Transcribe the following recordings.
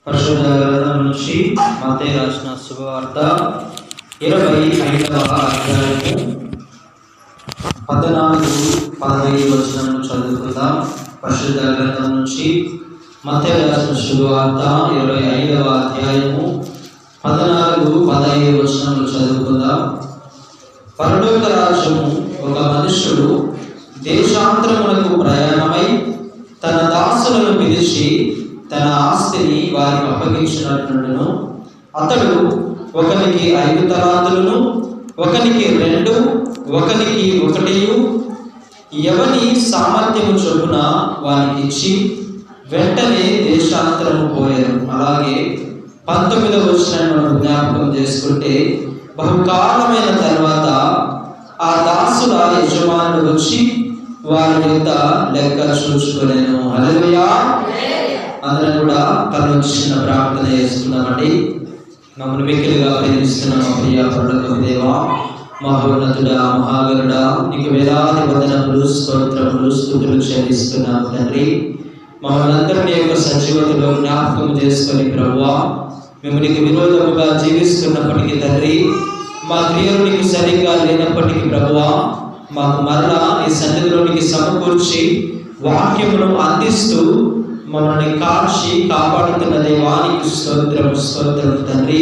పరిశుద్ధ గ్రంథం నుంచి మత్తయి రాసిన శుభవార్త 25వ అధ్యాయము 14-15 వచనాలను చదువుకుందాం. పరిశుద్ధ గ్రంథం నుంచి మత్తయి రాసిన శుభవార్త 25వ అధ్యాయము 14-15 వచనాలను చదువుకుందాం. పరలోక రాజ్యము ఒక మనుష్యుడు దేశాంతరములకు ప్రయాణమై తన దాసులను పిలిచి తన ఆస్తిని వారికి అప్పగించినట్లును. అతడు ఒకనికి 5 తలాంతులను, ఒకనికి 2, ఒకనికి 1 ఎవని సామర్థ్యము చొప్పున వానికి ఇచ్చి వెంటనే దేశాంతరము పోయారు. అలాగే 19వ వచనాన్ని జ్ఞాపకం చేసుకుంటే, బహుకాలమైన తర్వాత ఆ దాసుల యజమానుడు వచ్చి వారి యొక్క లెక్క చూసుకునేను. హల్లెలూయా. అందరం కూడా కనుంచిన ప్రార్థన చేస్తున్నామండి. మమ్మల్ని మిక్కిలిగా ప్రేమిస్తున్నాం ప్రియ పరలోక దేవా, మహోన్నతుడా, మహాగరుడా, నీకు వేలాది వందనములు, స్తోత్రములు, స్తుతులు చెల్లిస్తున్నాం తండ్రి. మమ్మల్ని అందరినీ యొక్క సజీవతలో జ్ఞాపకం చేసుకొని ప్రభువా, మేము నీకు విరోధముగా జీవిస్తున్నప్పటికీ తండ్రి, మా క్రియలు నీకు సరిగ్గా లేనప్పటికీ ప్రభువా, మాకు మరలా ఈ సన్నిధిలోనికి సమకూర్చి వాక్యమును అందిస్తూ మమ్మల్ని కాచి కాపాడుతున్న దేవానికి స్తోత్రం స్తోత్రం తండ్రి.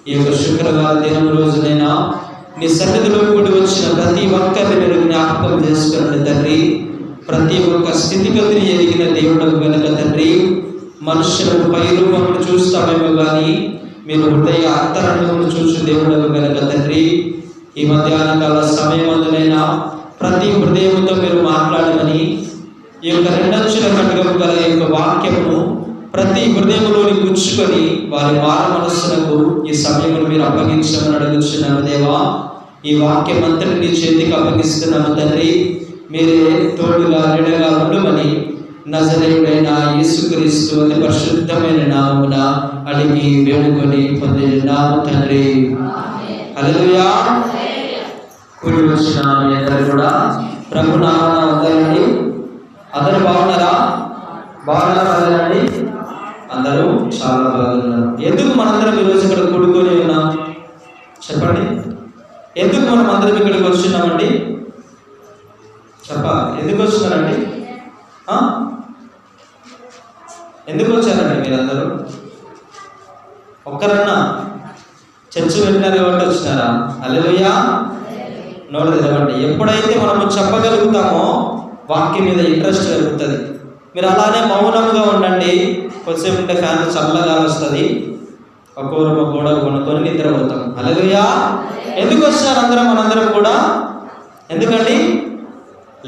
ఈ యొక్క శుక్రవార దినం రోజునైనా నీ సన్నిధిలో కూడి వచ్చిన ప్రతి ఒక్కరిని మీరు జ్ఞాపకం చేసుకున్న తండ్రి. ప్రతి ఒక్క స్థితిగతిని ఎదిగిన దేవుడు కనుక తండ్రి, మనుషులకు పై రూపమును చూస్తామేమో కానీ మీరు హృదయ అంతరంగమును చూసి దేవుడు కనుక తండ్రి, ఈ మధ్యాహ్న కాల సమయమందునైనా ప్రతి హృదయముతో మీరు మాట్లాడమని, ఈ యొక్క 2 అంచుల ఖడ్గము గల యొక్క వాక్యమును ప్రతి హృదయములోని గుచ్చుకొని వారి మార మనస్సులకు ఈ సమయమును మీరు అప్పగించమని అడుగుతున్నాము దేవా. ఈ వాక్యం అంతటి నీ చేతికి అప్పగిస్తున్నాము తండ్రి. మీరే తోడుగా నీడగా ఉండమని నజరేయుడైన యేసుక్రీస్తు అతి పరిశుద్ధమైన నామమున అడిగి వేడుకొని పొందినాము తండ్రి. హల్లెలూయా. కూడి వచ్చిన మీ అందరూ కూడా ప్రభు నామమున వందనాలండి. అందరూ బాగున్నారా? బాగున్నారండి. అందరూ చాలా బాగున్నారు. ఎందుకు మనందరం ఈరోజు ఇక్కడ కూడుకొని ఉన్నాం చెప్పండి? ఎందుకు మనం అందరం ఇక్కడికి వచ్చినామండి? చెప్పాలి. ఎందుకు వచ్చినారండి? ఎందుకు వచ్చారండి మీరందరూ? ఒక్కరన్నా చర్చ్ వెళ్ళినారు కాబట్టి వచ్చినారా? హల్లెలూయా. నోరు తెరవండి. ఎప్పుడైతే మనము చెప్పగలుగుతామో వాక్యం మీద ఇంట్రెస్ట్ కలుగుతుంది. మీరు అలానే మౌనంగా ఉండండి. కొద్దిసేపు ఉంటే ఫ్యాన్ చల్లగా వస్తుంది. ఒక్కొక్క గోడ కొనుక్కొని నిద్రపోతాం. హల్లెలూయా. ఎందుకు వచ్చినారు అందరం? మనందరం కూడా ఎందుకండి?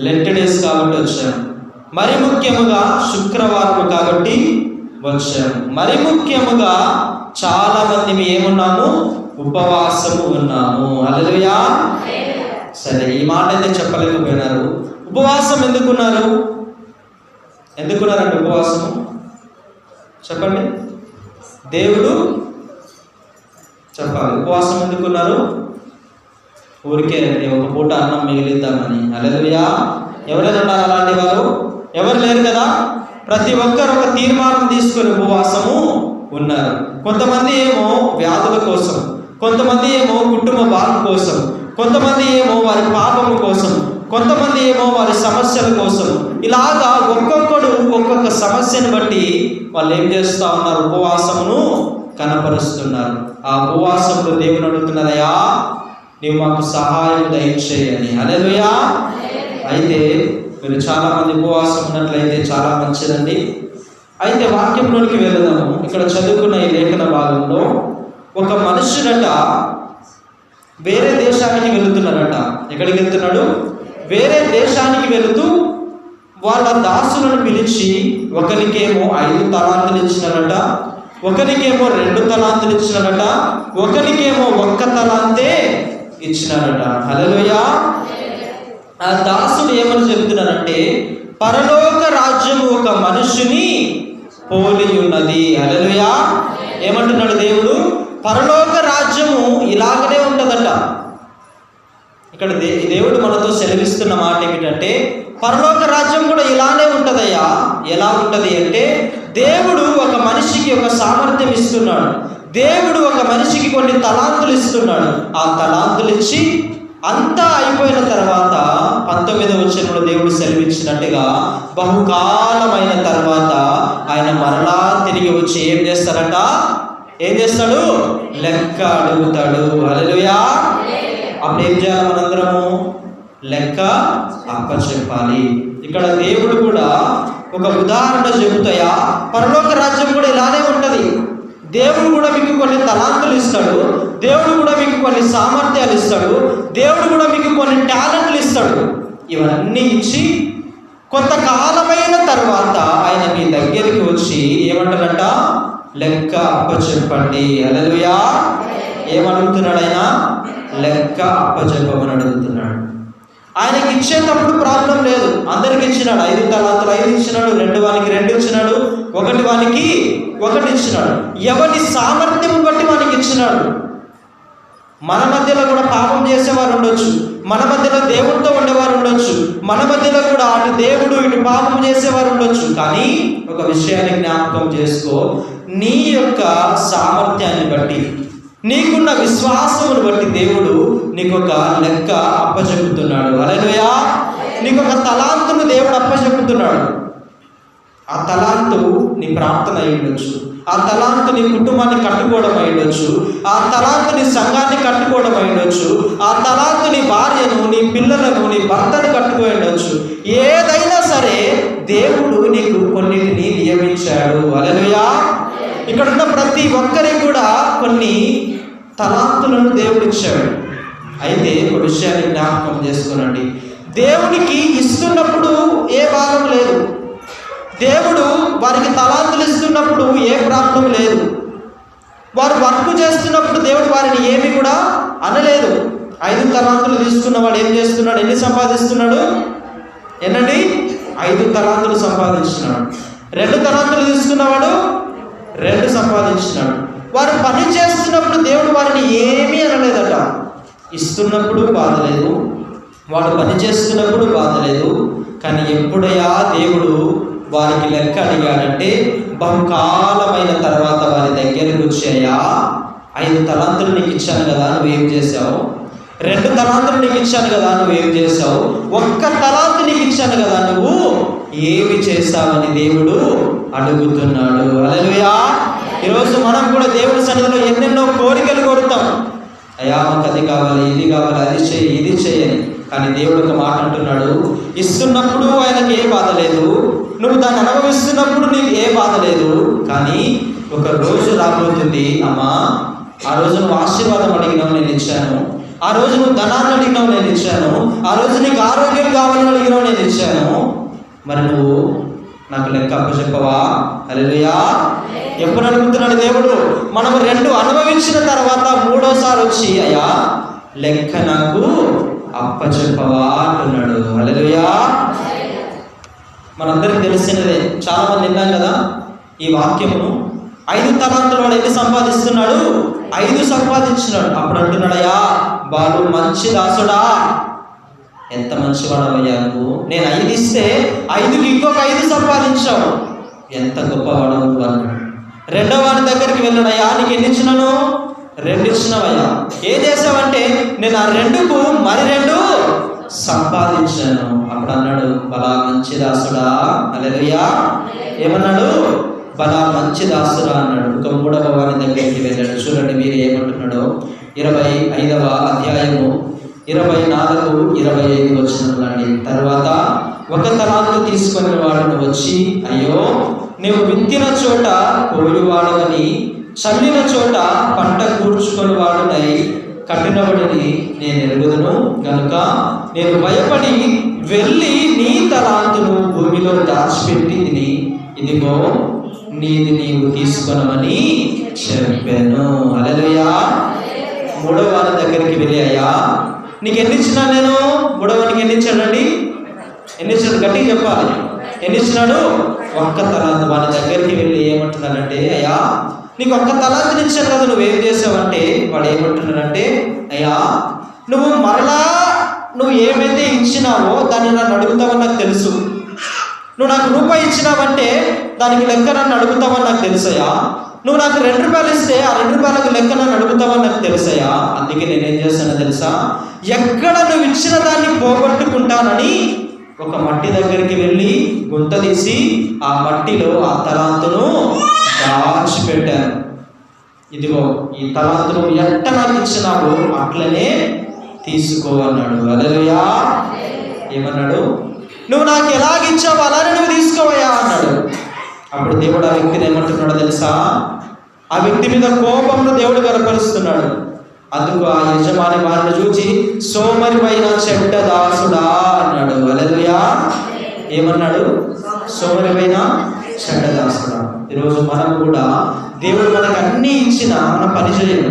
లెంట్ డేస్ కాబట్టి వచ్చాము. మరి ముఖ్యముగా శుక్రవారం కాబట్టి వచ్చాము. మరి ముఖ్యముగా చాలా మంది ఏమున్నాము? ఉపవాసము ఉన్నాము. హల్లెలూయా. సరే, ఈ మాట అయితే చెప్పలేకపోయినారు. ఉపవాసం ఎందుకున్నారు? ఎందుకున్నారండి ఉపవాసము? చెప్పండి. దేవుడు చెప్పాలి. ఉపవాసం ఎందుకున్నారు? ఊరికే ఒక పూట అన్నం మిగిలిద్దామని. హల్లెలూయా. ఎవరైనా ఉన్నారు అలాంటి వారు? ఎవరు లేరు కదా. ప్రతి ఒక్కరు ఒక తీర్మానం తీసుకుని ఉపవాసము ఉన్నారు. కొంతమంది ఏమో వ్యాధుల కోసం, కొంతమంది ఏమో కుటుంబ బాధ కోసం, కొంతమంది ఏమో వారి పాపము కోసం, కొంతమంది ఏమో వారి సమస్యల కోసం. ఇలాగా ఒక్కొక్కడు ఒక్కొక్క సమస్యను బట్టి వాళ్ళు ఏం చేస్తూ ఉన్నారు? ఉపవాసమును కనపరుస్తున్నారు. ఆ ఉపవాసంలో దేవుని అడుగుతున్నారయ్యా, నీవు మాకు సహాయం దయచేయని. హల్లెలూయా. అయితే మీరు చాలా మంది ఉపవాసం ఉన్నట్లయితే చాలా మంచిదండి. అయితే వాక్యంలోనికి వెళదాము. ఇక్కడ చదువుకున్న ఈ లేఖన భాగంలో ఒక మనుషుడట వేరే దేశానికి వెళుతున్నారట. ఎక్కడికి వెళ్తున్నాడు? వేరే దేశానికి వెళుతూ వాళ్ళ దాసులను పిలిచి ఒకరికేమో 5 తలాంతులు ఇచ్చినారట, ఒకరికేమో 2 తలాంతులు ఇచ్చినారట, ఒకరికేమో 1 తలాంతే ఇచ్చినారట. హల్లెలూయా. ఆ దాసుడు ఏమని చెప్తున్నారంటే, పరలోక రాజ్యము ఒక మనుషుని పోలి ఉన్నది. హల్లెలూయా. ఏమంటున్నాడు దేవుడు? పరలోక రాజ్యము ఇలాగనే ఉంటుందట. ఇక్కడ దేవుడు మనతో సెలవిస్తున్న మాట ఏమిటంటే, పరలోక రాజ్యం కూడా ఇలానే ఉంటుందయ్యా. ఎలా ఉంటుంది అంటే, దేవుడు ఒక మనిషికి ఒక సామర్థ్యం ఇస్తున్నాడు. దేవుడు ఒక మనిషికి కొన్ని తలాంతులు ఇస్తున్నాడు. ఆ తలాంతులు ఇచ్చి అంతా అయిపోయిన తర్వాత 19వ వచనంలో దేవుడు సెలవిచ్చినట్టుగా బహుకాలమైన తర్వాత ఆయన మరలా తిరిగి వచ్చి ఏం చేస్తాడట? ఏం చేస్తాడు? లెక్క అడుగుతాడు. హల్లెలూయా. అప్పుడు ఏం చేయాలి? మనందరము లెక్క అప్పచెప్పాలి. ఇక్కడ దేవుడు కూడా ఒక ఉదాహరణ చెబుతాయా, పరలోక రాజ్యం కూడా ఇలానే ఉంటుంది. దేవుడు కూడా మీకు కొన్ని తలాంతులు ఇస్తాడు. దేవుడు కూడా మీకు కొన్ని సామర్థ్యాలు ఇస్తాడు. దేవుడు కూడా మీకు కొన్ని టాలెంట్లు ఇస్తాడు. ఇవన్నీ ఇచ్చి కొంతకాలమైన తర్వాత ఆయన మీ దగ్గరికి వచ్చి ఏమంటాడంట? లెక్క అప్పచెప్పండి. హల్లెలూయా. ఏమడుగుతున్నాడు ఆయన? లెక్క అప్పచెప్పమని అడుగుతున్నాడు. ఆయనకి ఇచ్చేటప్పుడు ప్రాబ్లం లేదు. అందరికి ఇచ్చినాడు. 5 తలాంతులు 5 ఇచ్చినాడు, 2 వానికి 2 ఇచ్చినాడు, 1 వానికి 1 ఇచ్చినాడు. ఎవరి సామర్థ్యం బట్టి వానికి ఇచ్చినాడు. మన మధ్యలో కూడా పాపం చేసేవారు ఉండొచ్చు, మన మధ్యలో దేవుడితో ఉండేవారు ఉండొచ్చు, మన మధ్యలో కూడా అటు దేవుడు ఇటు పాపం చేసేవారు ఉండొచ్చు. కానీ ఒక విషయాన్ని జ్ఞాపకం చేసుకో, నీ యొక్క సామర్థ్యాన్ని బట్టి, నీకున్న విశ్వాసమును బట్టి దేవుడు నీకు ఒక లెక్క అప్పచెప్పుతున్నాడు. హల్లెలూయా. నీకు ఒక తలాంతును దేవుడు అప్పచెప్పుతున్నాడు. ఆ తలాంతు నీ ప్రార్థన అయి ఉండొచ్చు, ఆ తలాంతు నీ కుటుంబాన్ని కట్టుకోవడం అయి ఉండొచ్చు, ఆ తలాంతు నీ సంఘాన్ని కట్టుకోవడం అయి ఉండొచ్చు, ఆ తలాంతు నీ భార్యను, నీ పిల్లలను, నీ భర్తను కట్టుకోయి ఉండొచ్చు. ఏదైనా సరే దేవుడు నీకు కొన్నిటిని నియమించాడు. హల్లెలూయా. ఇక్కడ ఉన్న ప్రతి ఒక్కరికి కూడా కొన్ని తలాంతులను దేవుడు ఇచ్చాడు. అయితే ఒక విషయాన్ని జ్ఞాపకం చేసుకోనండి, దేవునికి ఇస్తున్నప్పుడు ఏ భారం లేదు. దేవుడు వారికి తలాంతులు ఇస్తున్నప్పుడు ఏ ప్రాబ్లం లేదు. వారు వర్క్ చేస్తున్నప్పుడు దేవుడు వారిని ఏమి కూడా అనలేదు. 5 తలాంతులు తీసుకున్నవాడు ఏం చేస్తున్నాడు? ఎన్ని సంపాదిస్తున్నాడు? ఎన్నండి? 5 తలాంతులు సంపాదించినాడు. 2 తలాంతులు తీసుకున్నవాడు 2 సంపాదించినాడు. వారు పని చేస్తున్నప్పుడు దేవుడు వారిని ఏమీ అనలేదట. ఇస్తున్నప్పుడు బాధ లేదు, వాడు పని చేస్తున్నప్పుడు బాధ లేదు. కానీ ఎప్పుడయ్యా దేవుడు వారికి లెక్క అడిగాడంటే, బహుకాలమైన తర్వాత వారి దగ్గరికి వచ్చాయా, 5 తలాంతులు నీకు ఇచ్చాను కదా, నువ్వేం చేసావు? 2 తలాంతులు నీకు ఇచ్చాను కదా, నువ్వేం చేసావు? 1 తలాంతు నీకు ఇచ్చాను కదా, నువ్వు ఏమి చేస్తావని దేవుడు అడుగుతున్నాడు. హల్లెలూయా. ఈరోజు మనం కూడా దేవుడి సన్నిధిలో ఎన్నెన్నో కోరికలు కోరుతాం. అయ్యా మాకు అది కావాలి, ఇది కావాలి, అది చేయి, ఇది చేయని. కానీ దేవుడు ఒక మాట అంటున్నాడు, ఇస్తున్నప్పుడు ఆయనకి ఏ బాధ లేదు, నువ్వు దాన్ని అనుభవిస్తున్నప్పుడు నీకు ఏ బాధ లేదు. కానీ ఒక రోజు రాబోతుంది, అమ్మా ఆ రోజు నువ్వు ఆశీర్వాదం అడిగినావు, నేను ఇచ్చాను. ఆ రోజు నువ్వు ధనాన్ని అడిగినావు, నేను ఇచ్చాను. ఆ రోజు నీకు ఆరోగ్యం కావాలని అడిగినావు, నేను ఇచ్చాను. మరి నువ్వు నాకు లెక్క అప్పచెప్పవా? హల్లెలూయా. ఎప్పుడు అడుగుతున్నాడు దేవుడు? మనం 2 అనుభవించిన తర్వాత 3వసారి వచ్చి అయ్యా లెక్క నాకు అప్పచెప్పవా అంటున్నాడు. హల్లెలూయా. మనందరికి తెలిసినదే, చాలా మంది విన్నాం కదా ఈ వాక్యమును. 5 తలాంతులు వాడు ఎన్ని సంపాదిస్తున్నాడు? 5 సంపాదించినాడు. అప్పుడు అంటున్నాడు, అయ్యా వాడు మంచి దాసుడా, ఎంత మంచివాడవయ్యా నువ్వు, నేను 5 ఇస్తే 5కి ఇంకొక 5 సంపాదించావు, ఎంత గొప్పవాడు నువ్వు అన్నాడు. 2వ వాడి దగ్గరికి వెళ్ళాడయ్యా, నీకు ఎన్ని ఇచ్చినాను? 2 ఇచ్చినావయ్యా. ఏం చేసావంటే, నేను ఆ 2కు మరి 2 సంపాదించాను. అప్పుడు అన్నాడు, బలా మంచి దాసుడా. హల్లెలూయా. ఏమన్నాడు? బలా మంచి దాసుడా అన్నాడు. ఒక 3వ వాడి దగ్గరికి వెళ్ళాడు. చూడండి మీరు ఏమంటున్నాడో. 25వ అధ్యాయము 24, 25 వచనాలండి. తర్వాత 1 తలాంతు తీసుకుని వాడును వచ్చి, అయ్యో నీవు విత్తిన చోట కోయువాడవని, చల్లిన చోట పంట కూర్చుకొని వాడునై కట్టినవాడిని నేను ఎరుగుదును కనుక నేను భయపడి వెళ్ళి నీ తలాంతును భూమిలో దాచిపెట్టి తిని, ఇదిగో నీది నీవు తీసుకొనమని చెప్పాను. హల్లెలూయా. 3వ వారి దగ్గరికి వెళ్ళి, అయ్యా నీకు ఎన్ని ఇచ్చినా నేను? 3వ వానికి ఎన్ని ఇచ్చాడండి? ఎన్ని ఇచ్చాడు? గట్టిగా చెప్పాలి. ఎన్ని ఇచ్చినాడు? 1 తలాంతు. వాడి దగ్గరికి వెళ్ళి ఏమంటున్నాడంటే, అయ్యా నీకు 1 తలాంతుని ఇచ్చాను కదా, నువ్వేం చేసావంటే, వాడు ఏమంటున్నాడంటే, అయ్యా నువ్వు మరలా నువ్వు ఏమైతే ఇచ్చినావో దాన్ని నన్ను అడుగుతావని నాకు తెలుసు. నువ్వు నాకు రూపాయి ఇచ్చినావంటే దానికి లెక్క నన్ను అడుగుతావని నాకు తెలుసయ్యా. నువ్వు నాకు 2 రూపాయలు ఇస్తే ఆ 2 రూపాయలకు లెక్క నన్ను అడుగుతావని నాకు తెలుసయ్యా. అందుకే నేనేం చేస్తానో తెలుసా, ఎక్కడ నువ్వు ఇచ్చిన దాన్ని పోగొట్టుకుంటానని ఒక మట్టి దగ్గరికి వెళ్ళి గుంత తీసి ఆ మట్టిలో ఆ తలాంతును దాచిపెట్టాను. ఇదిగో ఈ తలాంతును ఎట్ట నాకు ఇచ్చినావు అట్లనే తీసుకో అన్నాడు. హల్లెలూయా. ఏమన్నాడు? నువ్వు నాకు ఎలాగిచ్చావు అలానే నువ్వు తీసుకోవయ్యా అన్నాడు. అప్పుడు దేవుడు ఆ వ్యక్తిని ఏమంటున్నాడో తెలుసా, ఆ వ్యక్తి మీద కోపంలో దేవుడు కనపరుస్తున్నాడు. అందుకు ఆ యజమాని వారిని చూచి సోమరిపైన చెడ్డ దాసుడా అన్నాడు. హల్లెలూయా. ఏమన్నాడు? సోమరిపైన చెడ్డ దాసుడా. ఈరోజు మనం కూడా దేవుడు మనకు అన్నీ ఇచ్చినా మనం పని చేయము.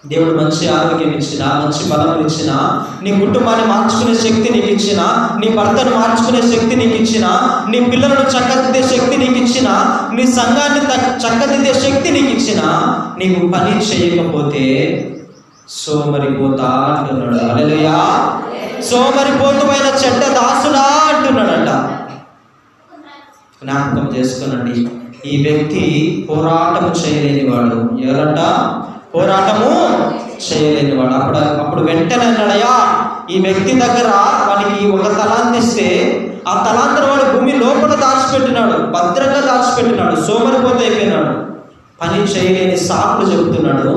దేవుడు మంచి ఆరోగ్యం ఇచ్చినా, మంచి బలం ఇచ్చినా, నీ కుటుంబాన్ని మార్చుకునే శక్తి నీకు ఇచ్చినా, నీ భర్తను మార్చుకునే శక్తి నీకు ఇచ్చినా, నీ పిల్లలను చక్కదిద్దే శక్తి నీకు ఇచ్చినా, నీ సంఘాన్ని చక్కదిద్దే శక్తి నీకు ఇచ్చినా, నీకు పని చేయకపోతే సోమరిపోతా అంటున్నాడు. హల్లెలూయా. సోమరిపోతుమైన చెడ్డ దాసుడా అంటున్నాడంట. జ్ఞాపకం చేసుకునండి, ఈ వ్యక్తి పోరాటం చేయలేని వాడు. ఎవరంట? పోరాటము చేయలేని వాడు. అప్పుడు వెంటనే అన్నాడయ్యా, ఈ వ్యక్తి దగ్గర వానికి 1 తలాంతు ఇస్తే ఆ తలాంతను వాడు భూమి లోపల దాచిపెట్టినాడు, భద్రంగా దాచిపెట్టినాడు. సోమరిపోత అయిపోయినాడు, పని చేయలేని సాకులు చెబుతున్నాడు.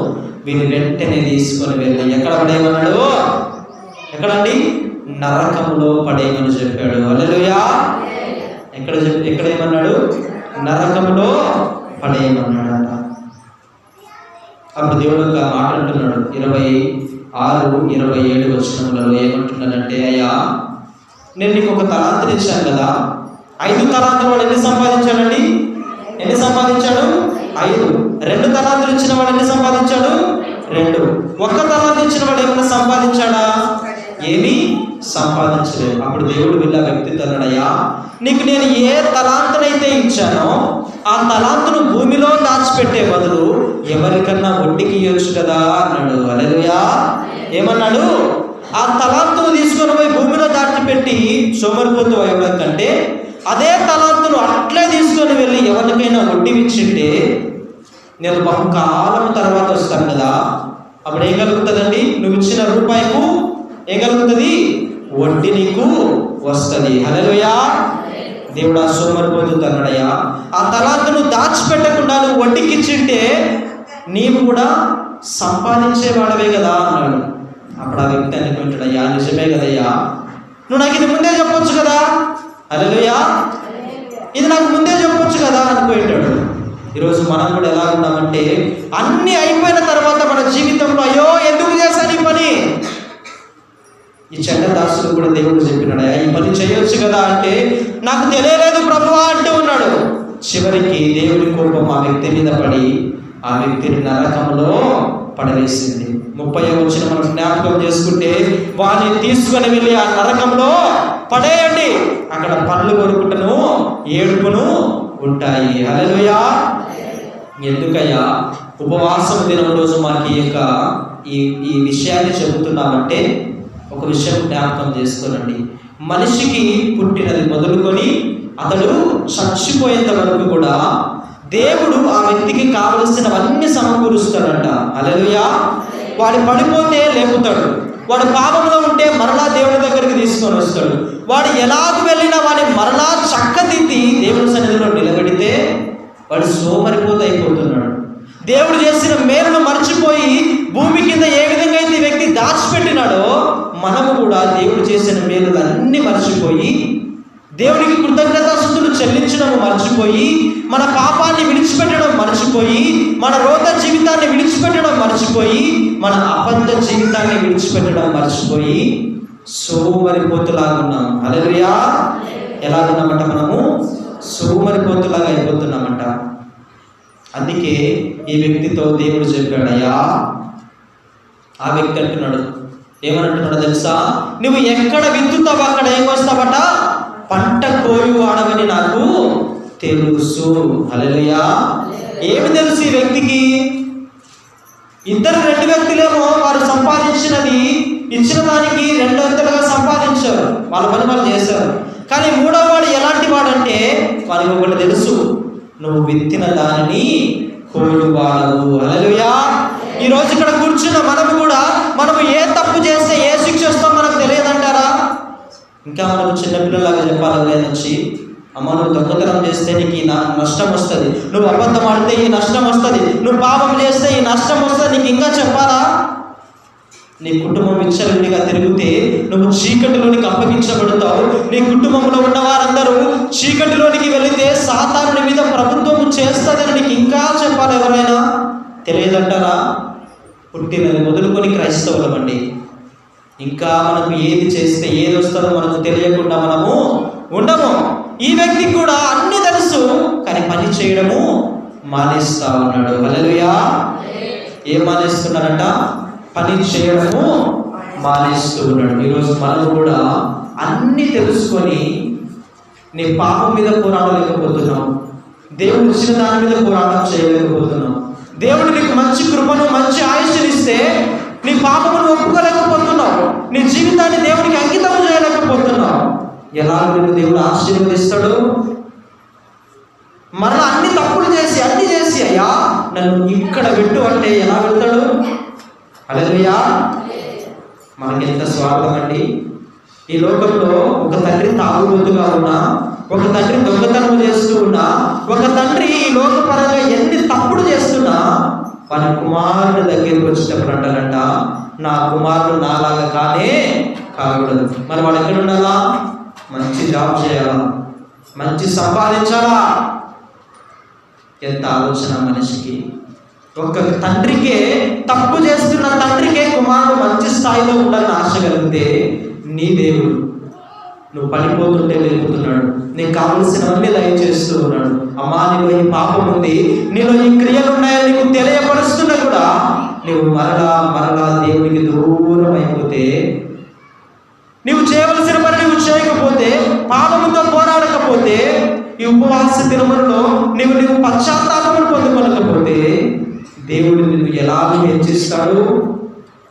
వీళ్ళు వెంటనే తీసుకొని వెళ్ళి ఎక్కడ పడేయమన్నాడు? ఎక్కడండి? నరకములో పడేయమని చెప్పాడు. హల్లెలూయా. ఎక్కడ ఏమన్నాడు? నరకములో పడేయమన్నాడు. అప్పుడు దేవుడు ఒక మాట అంటున్నాడు. 26, 27 వచనములలో ఏమంటున్నాడంటే, అయ్యా నేను నీకు 1 తలాంతుని ఇచ్చాను కదా, 5 తలాంతులు వాడు ఎన్ని సంపాదించాడండి? ఎన్ని సంపాదించాడు? 5. 2 తలాంతులు ఇచ్చిన వాడు ఎన్ని సంపాదించాడు? 2. 1 తలాంతు ఇచ్చిన వాడు ఏమైనా సంపాదించాడా? ఏమీ సంపాదించలేదు. అప్పుడు దేవుడు వీళ్ళ వ్యక్తితో అన్నాడయ్యా, నీకు నేను ఏ తలాంతునైతే ఇచ్చానో ఆ తలాంతును భూమిలో దాచిపెట్టే బదులు ఎవరికన్నా వడ్డీకి ఇవ్వచ్చు కదా అన్నాడు. హల్లెలూయా. ఏమన్నాడు? ఆ తలాంతును తీసుకొని పోయి భూమిలో దాచిపెట్టి సోమరిపోతు ఇవ్వడం కంటే అదే తలాంతును అట్లే తీసుకొని వెళ్ళి ఎవరికైనా వడ్డీ ఇచ్చింటే నేను బహుకాలం తర్వాత వస్తాను కదా, అప్పుడు ఏం కలుగుతుందండి? నువ్వు ఇచ్చిన రూపాయికు ఏం కలుగుతుంది? వడ్డీ నీకు వస్తుంది. హల్లెలూయా. దేవుడు ఆ సోమరిపోతు అన్నాడయ్యా, ఆ తలాంతును దాచిపెట్టకుండా నువ్వు వడ్డీకి ఇచ్చింటే నీవు కూడా సంపాదించేవాడవే కదా అన్నాడు. అప్పుడు ఆ వ్యక్తి అనుకుంటాడయ్యా, నిజమే కదయ్యా, నువ్వు నాకు ఇది ముందే చెప్పొచ్చు కదా. హల్లెలూయా. ఇది నాకు ముందే చెప్పొచ్చు కదా అనుకుంటాడు. ఈరోజు మనం కూడా ఎలా ఉన్నామంటే అన్నీ అయిపోయిన తర్వాత మన జీవితంలో అయ్యో ఎందుకు చేశాను ఈ పని. ఈ చెడ్డ దాసుడు కూడా దేవుడు చెప్పినాడు, ఈ పని చేయొచ్చు కదా అంటే నాకు తెలియలేదు ప్రభువా అంటూ ఉన్నాడు. చివరికి దేవుడి కోపం ఆ వ్యక్తి మీద పడి ఆ వ్యక్తిని నరకంలో పడవేసింది. 30వ వచనం మనం జ్ఞాపకం చేసుకుంటే, వారిని తీసుకొని వెళ్ళి ఆ నరకంలో పడేయండి, అక్కడ పళ్ళు కొరుకుటను ఏడుపును ఉంటాయి. హల్లెలూయా. ఎందుకయ్యా ఉపవాసం దినం రోజు మాకు ఈ విషయాన్ని చెబుతున్నామంటే ఒక విషయం జ్ఞాపకం చేసుకోనండి. మనిషికి పుట్టినది మొదలుకొని అతడు చచ్చిపోయేంత వరకు కూడా దేవుడు ఆ వ్యక్తికి కావలసినవన్నీ సమకూరుస్తాడంట. హల్లెలూయా. వాడు పడిపోతే లేపుతాడు, వాడు పాపంలో ఉంటే మరలా దేవుడి దగ్గరికి తీసుకొని వస్తాడు. వాడు ఎలాగ వెళ్ళినా వాడిని మరలా చక్కదిద్ది దేవుడి సన్నిధిలో నిలబెడితే వాడు సోమరిపోత అయిపోతున్నాడు. దేవుడు చేసిన మేలును మర్చిపోయి భూమి కింద ఏ విధంగా అయితే వ్యక్తి దాచిపెట్టినాడో మనము కూడా దేవుడు చేసిన మేలులు అన్నీ మర్చిపోయి దేవుడికి కృతజ్ఞతాస్తుతులు చెల్లించడం మర్చిపోయి మన పాపాన్ని విడిచిపెట్టడం మర్చిపోయి మన రోత జీవితాన్ని విడిచిపెట్టడం మర్చిపోయి మన అబద్ధ జీవితాన్ని విడిచిపెట్టడం మర్చిపోయి సోమరిపోతులాగా ఉన్నాం. హల్లెలూయా. ఎలా ఉన్నామంట? మనము సోమరిపోతులాగా అయిపోతున్నామంట. అందుకే ఈ వ్యక్తితో దేవుడు చెప్పాడయ్యా, ఆ వ్యక్తి అంటున్నాడు, ఏమనంటున్నాడు తెలుసా? నువ్వు ఎక్కడ విత్తుతావు అక్కడ ఏం వస్తావట, పంట కోయువాడవని నాకు తెలుసు. హల్లెలూయా. ఏమి తెలుసు ఈ వ్యక్తికి? 2 వ్యక్తులేమో వారు సంపాదించినది ఇచ్చిన దానికి 2 వంతులుగా సంపాదించారు, వాళ్ళ పని వాళ్ళు చేశారు. కానీ 3వ వాడు ఎలాంటి వాడంటే వారికి ఒకటి తెలుసు, నువ్వు విత్తిన దానిని కోలువాడవు. హల్లెలూయా. ఈరోజు ఇక్కడ కూర్చున్న మనము ఏ తప్పు చేస్తే ఏ శిక్ష వస్తాం మనకు తెలియదంటారా? ఇంకా మనకు చిన్నపిల్లలాగా చెప్పాలని లేదొచ్చి, అమ్మ నువ్వు దొంగతనం చేస్తే నీకు ఈ నష్టం వస్తుంది, నువ్వు అబద్ధం ఆడితే ఈ నష్టం వస్తుంది, నువ్వు పాపం చేస్తే ఈ నష్టం వస్తుంది, నీకు ఇంకా చెప్పాలా? నీ కుటుంబం విచ్చలవిడిగా తిరిగితే నువ్వు చీకటిలోనికి అప్పగించబడతావు. నీ కుటుంబంలో ఉన్న వారందరూ చీకటిలోనికి వెళితే సాతానుని మీద ప్రభుత్వం చేస్తుందని నీకు ఇంకా చెప్పాలి ఎవరైనా? తెలియదంటారా? పుట్టినది మొదలుకొని క్రైస్తవులమండి. ఇంకా మనకు ఏది చేస్తే ఏది వస్తుందో మనకు తెలియకుండా మనము ఉండము. ఈ వ్యక్తికి కూడా అన్ని తెలుసు, కానీ పని చేయడము మానేస్తా ఉన్నాడు. హల్లెలూయా. ఏం మానేస్తున్నాడంట? పని చేయడము మానేస్తూ ఉన్నాడు. ఈరోజు మనం కూడా అన్ని తెలుసుకొని నీ పాపం మీద పోరాడలేకపోతున్నాం, దేవుడు ఇచ్చిన దాని మీద పోరాటం చేయలేకపోతున్నాం. దేవుడు నీకు మంచి కృపను మంచి ఆయుష్నిస్తే నీ పాపమును ఒప్పుకోలేకపోతున్నావు, నీ జీవితాన్ని దేవుడికి అంకితం చేయలేకపోతున్నావు. ఎలా దేవుడు ఆశీర్వదిస్తాడు? మరలా అన్ని తప్పులు చేసి అయ్యా నన్ను ఇక్కడ పెట్టు అంటే ఎలా వెళ్తాడు? హల్లెలూయా. మనకెంత స్వార్థం అండి. ఈ లోకంలో ఒక తండ్రి తాగుబోతుగా ఉన్నా, ఒక తండ్రి దొంగతనం చేస్తూ ఉన్నా, ఒక తండ్రి ఈ లోకపరంగా ఎన్ని తప్పుడు చేస్తున్నా వారి కుమారుని దగ్గరికి వచ్చేటప్పుడు అంటారంట, నా కుమారుడు నాలాగా కానే కాకూడదు. మరి వాడు ఎక్కడ ఉండాలా? మంచి జాబ్ చేయాలా, మంచి సంపాదించాలా. ఎంత ఆలోచన మనిషికి! ఒక తండ్రికే, తప్పు చేస్తున్న తండ్రికే కుమారుడు మంచి స్థాయిలో ఉండాలని ఆశ కలిగితే, నీ దేవుడు నువ్వు పడిపోతుంటే లేపుతున్నాడు, నీకు కావలసినవన్నీ దయచేస్తూ ఉన్నాడు. అమ్మా నీలో ఈ పాపం ఉంది, నీలో ఈ క్రియలు ఉన్నాయని నీకు తెలియపరుస్తున్నా కూడా నువ్వు మరలా దేవునికి దూరం అయిపోతే, నువ్వు చేయవలసిన పని నువ్వు చేయకపోతే, పాపముతో పోరాడకపోతే, ఈ ఉపవాస దినములలో నువ్వు పశ్చాత్తాపమును పొందుకోలేకపోతే దేవుడు నిన్ను ఎలాగూ హెచ్చిస్తాడు,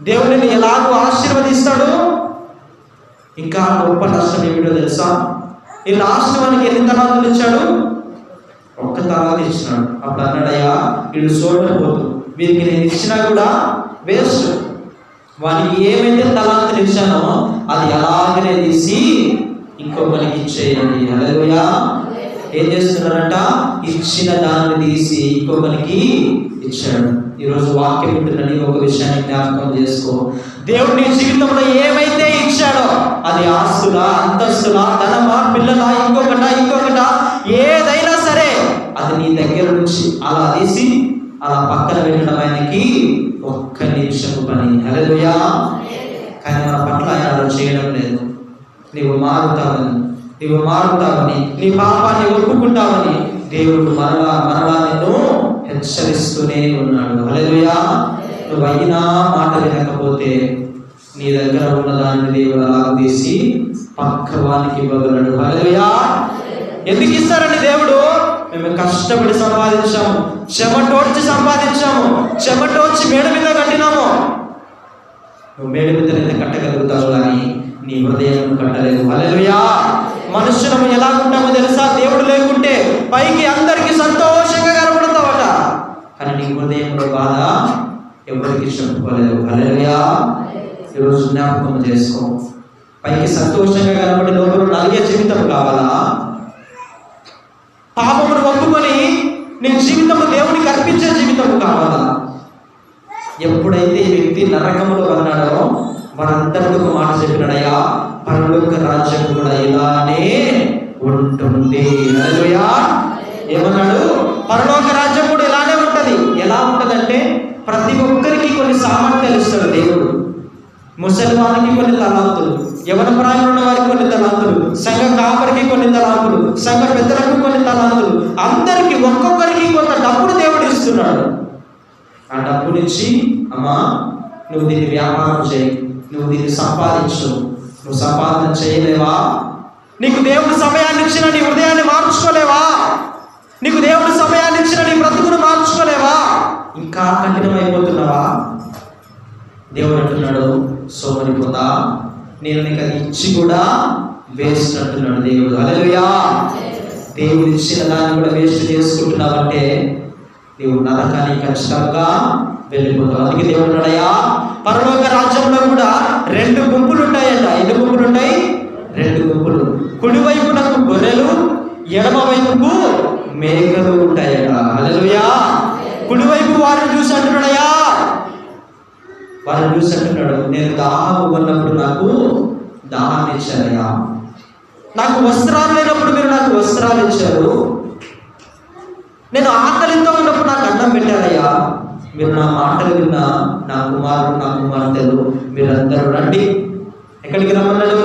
దేవుడు నిన్ను ఎలాగూ ఆశీర్వదిస్తాడు. ఇంకా గొప్ప నష్టం ఏమిటో తెలుసా? ఈ లాస్ట్ వానికి ఎన్ని తలాంతులు ఇచ్చాడు? 1 తలాంతు ఇచ్చినాడు. అప్పుడు అన్నాడయ్యా వీడు సోమరిపోతు, వీరికి నేను ఇచ్చినా కూడా వేస్ట్, వానికి ఏమైతే తలాంతులు ఇచ్చానో అది అలాగనే తీసి ఇంకొకరికి ఇచ్చేయండి. హల్లెలూయా. ఏం చేస్తున్నారంట? ఇచ్చిన దాన్ని తీసి ఇంకొకరికి ఇచ్చాడు. ఈరోజు వాక్యం వింటున్న నీకు ఒక విషయాన్ని జ్ఞాపకం చేసుకో. దేవుడు నీ జీవితంలో ఏమైతే ఇచ్చాడో అది ఆస్తులా, అంతస్తులా, ధనమా, పిల్లలా, ఇంకొకట ఏదైనా సరే అది నీ దగ్గర నుంచి అలా తీసి అలా పక్కన పెట్టడం ఆయనకి 1 నిమిషం పని. హల్లెలూయా. కానీ మన పట్ల ఆయన అలా చేయడం లేదు. నీవు మారుతావని, నీ పాపాన్ని ఒప్పుకుంటావని దేవుడు మరలా నిన్ను హెచ్చరిస్తూనే ఉన్నాడు. హల్లెలూయా. నువ్వు అయినా మాట వినకపోతే నీ దగ్గర ఉన్నదాన్ని దేవుడు అలా తీసి పక్క వానికి ఇవ్వగలడు. హల్లెలూయా. ఎందుకు ఇస్తారండి దేవుడు? మేము కష్టపడి సంపాదించాము, చెమటోడ్చి సంపాదించాము, చెమటోడ్చి మేడ మీద కట్టినాము. నువ్వు మేడ మీద కట్టగలుగుతావు కానీ నీ హృదయం కట్టలేదు. హల్లెలూయా. మనుషులము ఎలా ఉంటామో తెలుసా? దేవుడు లేకుంటే పైకి అందరికీ సంతోషంగా కనపడతావట, కానీ నీ హృదయంలో బాధ ఎవరికి చెప్పుకోలేదు. హల్లెలూయా. ఈరోజు జ్ఞాపకం చేసుకో. పైకి సంతోషంగా కనపడి లోపల నలిగే జీవితం కావాలా? పాపమును ఒప్పుకొని నీ జీవితము దేవునికి అర్పించే జీవితం కావాలా? ఎప్పుడైతే ఈ వ్యక్తి నరకములో ఉన్నాడో వారందరికీ ఒక మాట చెప్పినాడయ్యా, పరలోక రాజ్యం కూడా ఇలానే ఉంటుంది. హల్లెలూయా. ఏమన్నాడు? పరలోక రాజ్యం కూడా ఇలానే ఉంటది. ఎలా ఉంటదంటే ప్రతి ఒక్కరికి కొన్ని సామర్థ్యాలు ఇస్తాడు దేవుడు. ముసలి వారికి కొన్ని తలాంతులు, యవన ప్రాయంలో ఉన్న వారికి కొన్ని తలాంతులు, సంఘ కాపరికి కొన్ని తలాంతులు, సంఘ పెద్దలకు కొన్ని తలాంతులు, అందరికి ఒక్కొక్కరికి కొంత డబ్బును దేవుడు ఇస్తున్నాడు. ఆ డబ్బు నుంచి అమ్మా నువ్వు దీన్ని వ్యాపారం చేయి, నువ్వు దీన్ని సంపాదించు. నువ్వు సంపాదన చేయలేవా? నీకు దేవుడు సమయాన్ని ఇచ్చిన నీ హృదయాన్ని మార్చుకోలేవా? నీకు దేవుడు సమయాన్ని ఇచ్చిన నీ బ్రతుకును మార్చుకోలేవా? ఇంకా కఠినమైపోతున్నావా? దేవుడు అంటున్నాడు, సోమరిపోతా, నేను నీకు అది ఇచ్చి కూడా వేస్ట్ అంటున్నాడు దేవుడు. హల్లెలూయా. దేవుడు ఇచ్చిన దాన్ని కూడా వేస్ట్ చేసుకుంటున్నావంటే నీవు నరకానికి ఖచ్చితంగా వెళ్ళిపోతావు. అందుకే దేవుడు అన్నాడయ్యా, పరలోక రాజ్యంలో కూడా 2 గుంపులు ఉంటాయంట. ఎన్ని గుంపులు ఉంటాయి? 2 గుంపులు. కుడివైపునకు గొర్రెలు, ఎడమ వైపుకు మేకలు ఉంటాయట. హల్లెలూయా. కుడివైపు వారిని చూసి అంటున్నాడయ్యా, వారిని చూసి అంటున్నాడు, నేను దాహము ఉన్నప్పుడు నాకు దాహాన్ని ఇచ్చారయ్యా, నాకు వస్త్రాలు లేనప్పుడు మీరు నాకు వస్త్రాలు ఇచ్చారు, నేను ఆకలితో ఉన్నప్పుడు నాకు అన్నం పెట్టారయ్యా, మీరు నా మాటలు విన్న నా కుమారుడు నా కుమార్తెలు మీరందరూ రండి. ఎక్కడికి రమ్మన్నాడు?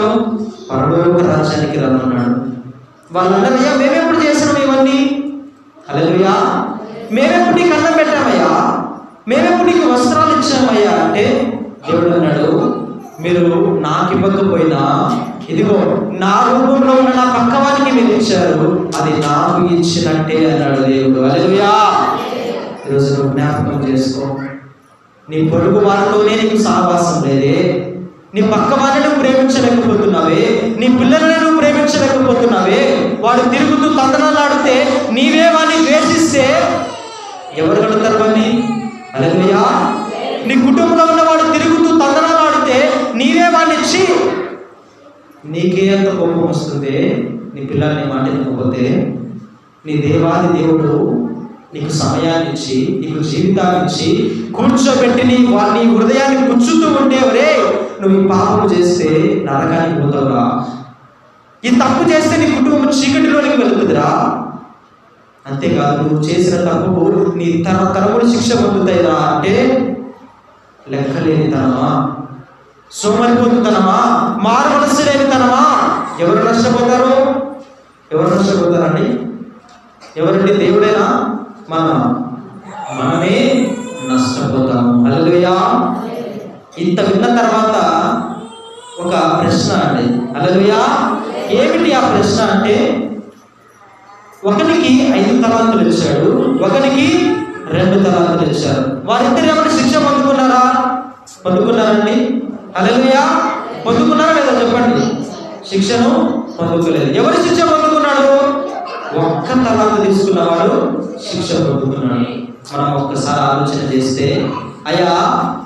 పరలోక రాజ్యానికి రమ్మన్నాడు. వాళ్ళందరూ, అయ్యా మేమెప్పుడు చేసినాం ఇవన్నీ? హల్లెలూయా. మేమెప్పుడు నీకు అన్నం పెట్టామయ్యా, మేమెప్పుడు నీకు వస్త్రాలు ఇచ్చామయ్యా అంటే దేవుడు అన్నాడు, మీరు నాకు ఇవ్వకపోయినా ఇదిగో నా రూపంలో ఉన్న నా పక్కవానికి మీరు ఇచ్చారు, అది నాకు ఇచ్చినట్టే అన్నాడు దేవుడు. హల్లెలూయా. ఈరోజు నువ్వు జ్ఞాపకం చేసుకో, నీ పొరుగు వారితోనే నీకు సహవాసం లేదే, నీ పక్క వారిని నువ్వు ప్రేమించలేకపోతున్నావే, నీ పిల్లలను నువ్వు ప్రేమించలేకపోతున్నావే, వాడు తిరుగుతూ తందనాలాడితే నీవే వాడిని ద్వేషిస్తే ఎవరు కడతారు వాడిని? హల్లెలూయా. నీ కుటుంబంలో ఉన్నవాడు తిరుగుతూ తందనాలాడితే నీవే వాడిని ఇచ్చి నీకే అంత కోపం వస్తుంది. నీ పిల్లల్ని మాట వినకపోతే నీ దేవాది దేవుడు నీకు సమయాన్ని ఇచ్చి నీకు జీవితాన్ని ఇచ్చి కూర్చోబెట్టి నీ హృదయాన్ని గుచ్చుతూ ఉండేవరే, నువ్వు ఈ పాపం చేస్తే నరకానికి పోతావురా, ఈ తప్పు చేస్తే నీ కుటుంబం చీకటిలోనికి వెళ్తుందిరా, అంతేకాదు నువ్వు చేసిన తప్పుకు నీ తరములు శిక్ష పొందుతాయిరా అంటే లెక్కలేనితనమా, సోమరిపోతుతనమా, మారు మనస్సు లేనితనమా. ఎవరు నష్టపోతారు? ఎవరు నష్టపోతారండి? ఎవరండి? దేవుడేనా? మనమే నష్టపోతాము. హల్లెలూయా. ఇంత విన్న తర్వాత ఒక ప్రశ్న అండి. హల్లెలూయా. ఏమిటి ఆ ప్రశ్న అంటే, ఒకనికి 5 తలాంతులు ఇచ్చాడు, ఒకనికి 2 తలాంతులు ఇచ్చారు. వారిద్దరు ఏమైనా శిక్ష పొందుకున్నారా? పొందుకున్నారండి? హల్లెలూయా. పొందుకున్నారా లేదా చెప్పండి? శిక్షను పొందుకోలేదు. ఎవరు శిక్ష పొందుకున్నాడు? 1 తలాంతు తీసుకున్నవాడు శిక్ష పొందుకున్నాడు. మనం ఒక్కసారి ఆలోచన చేస్తే, అయ్యా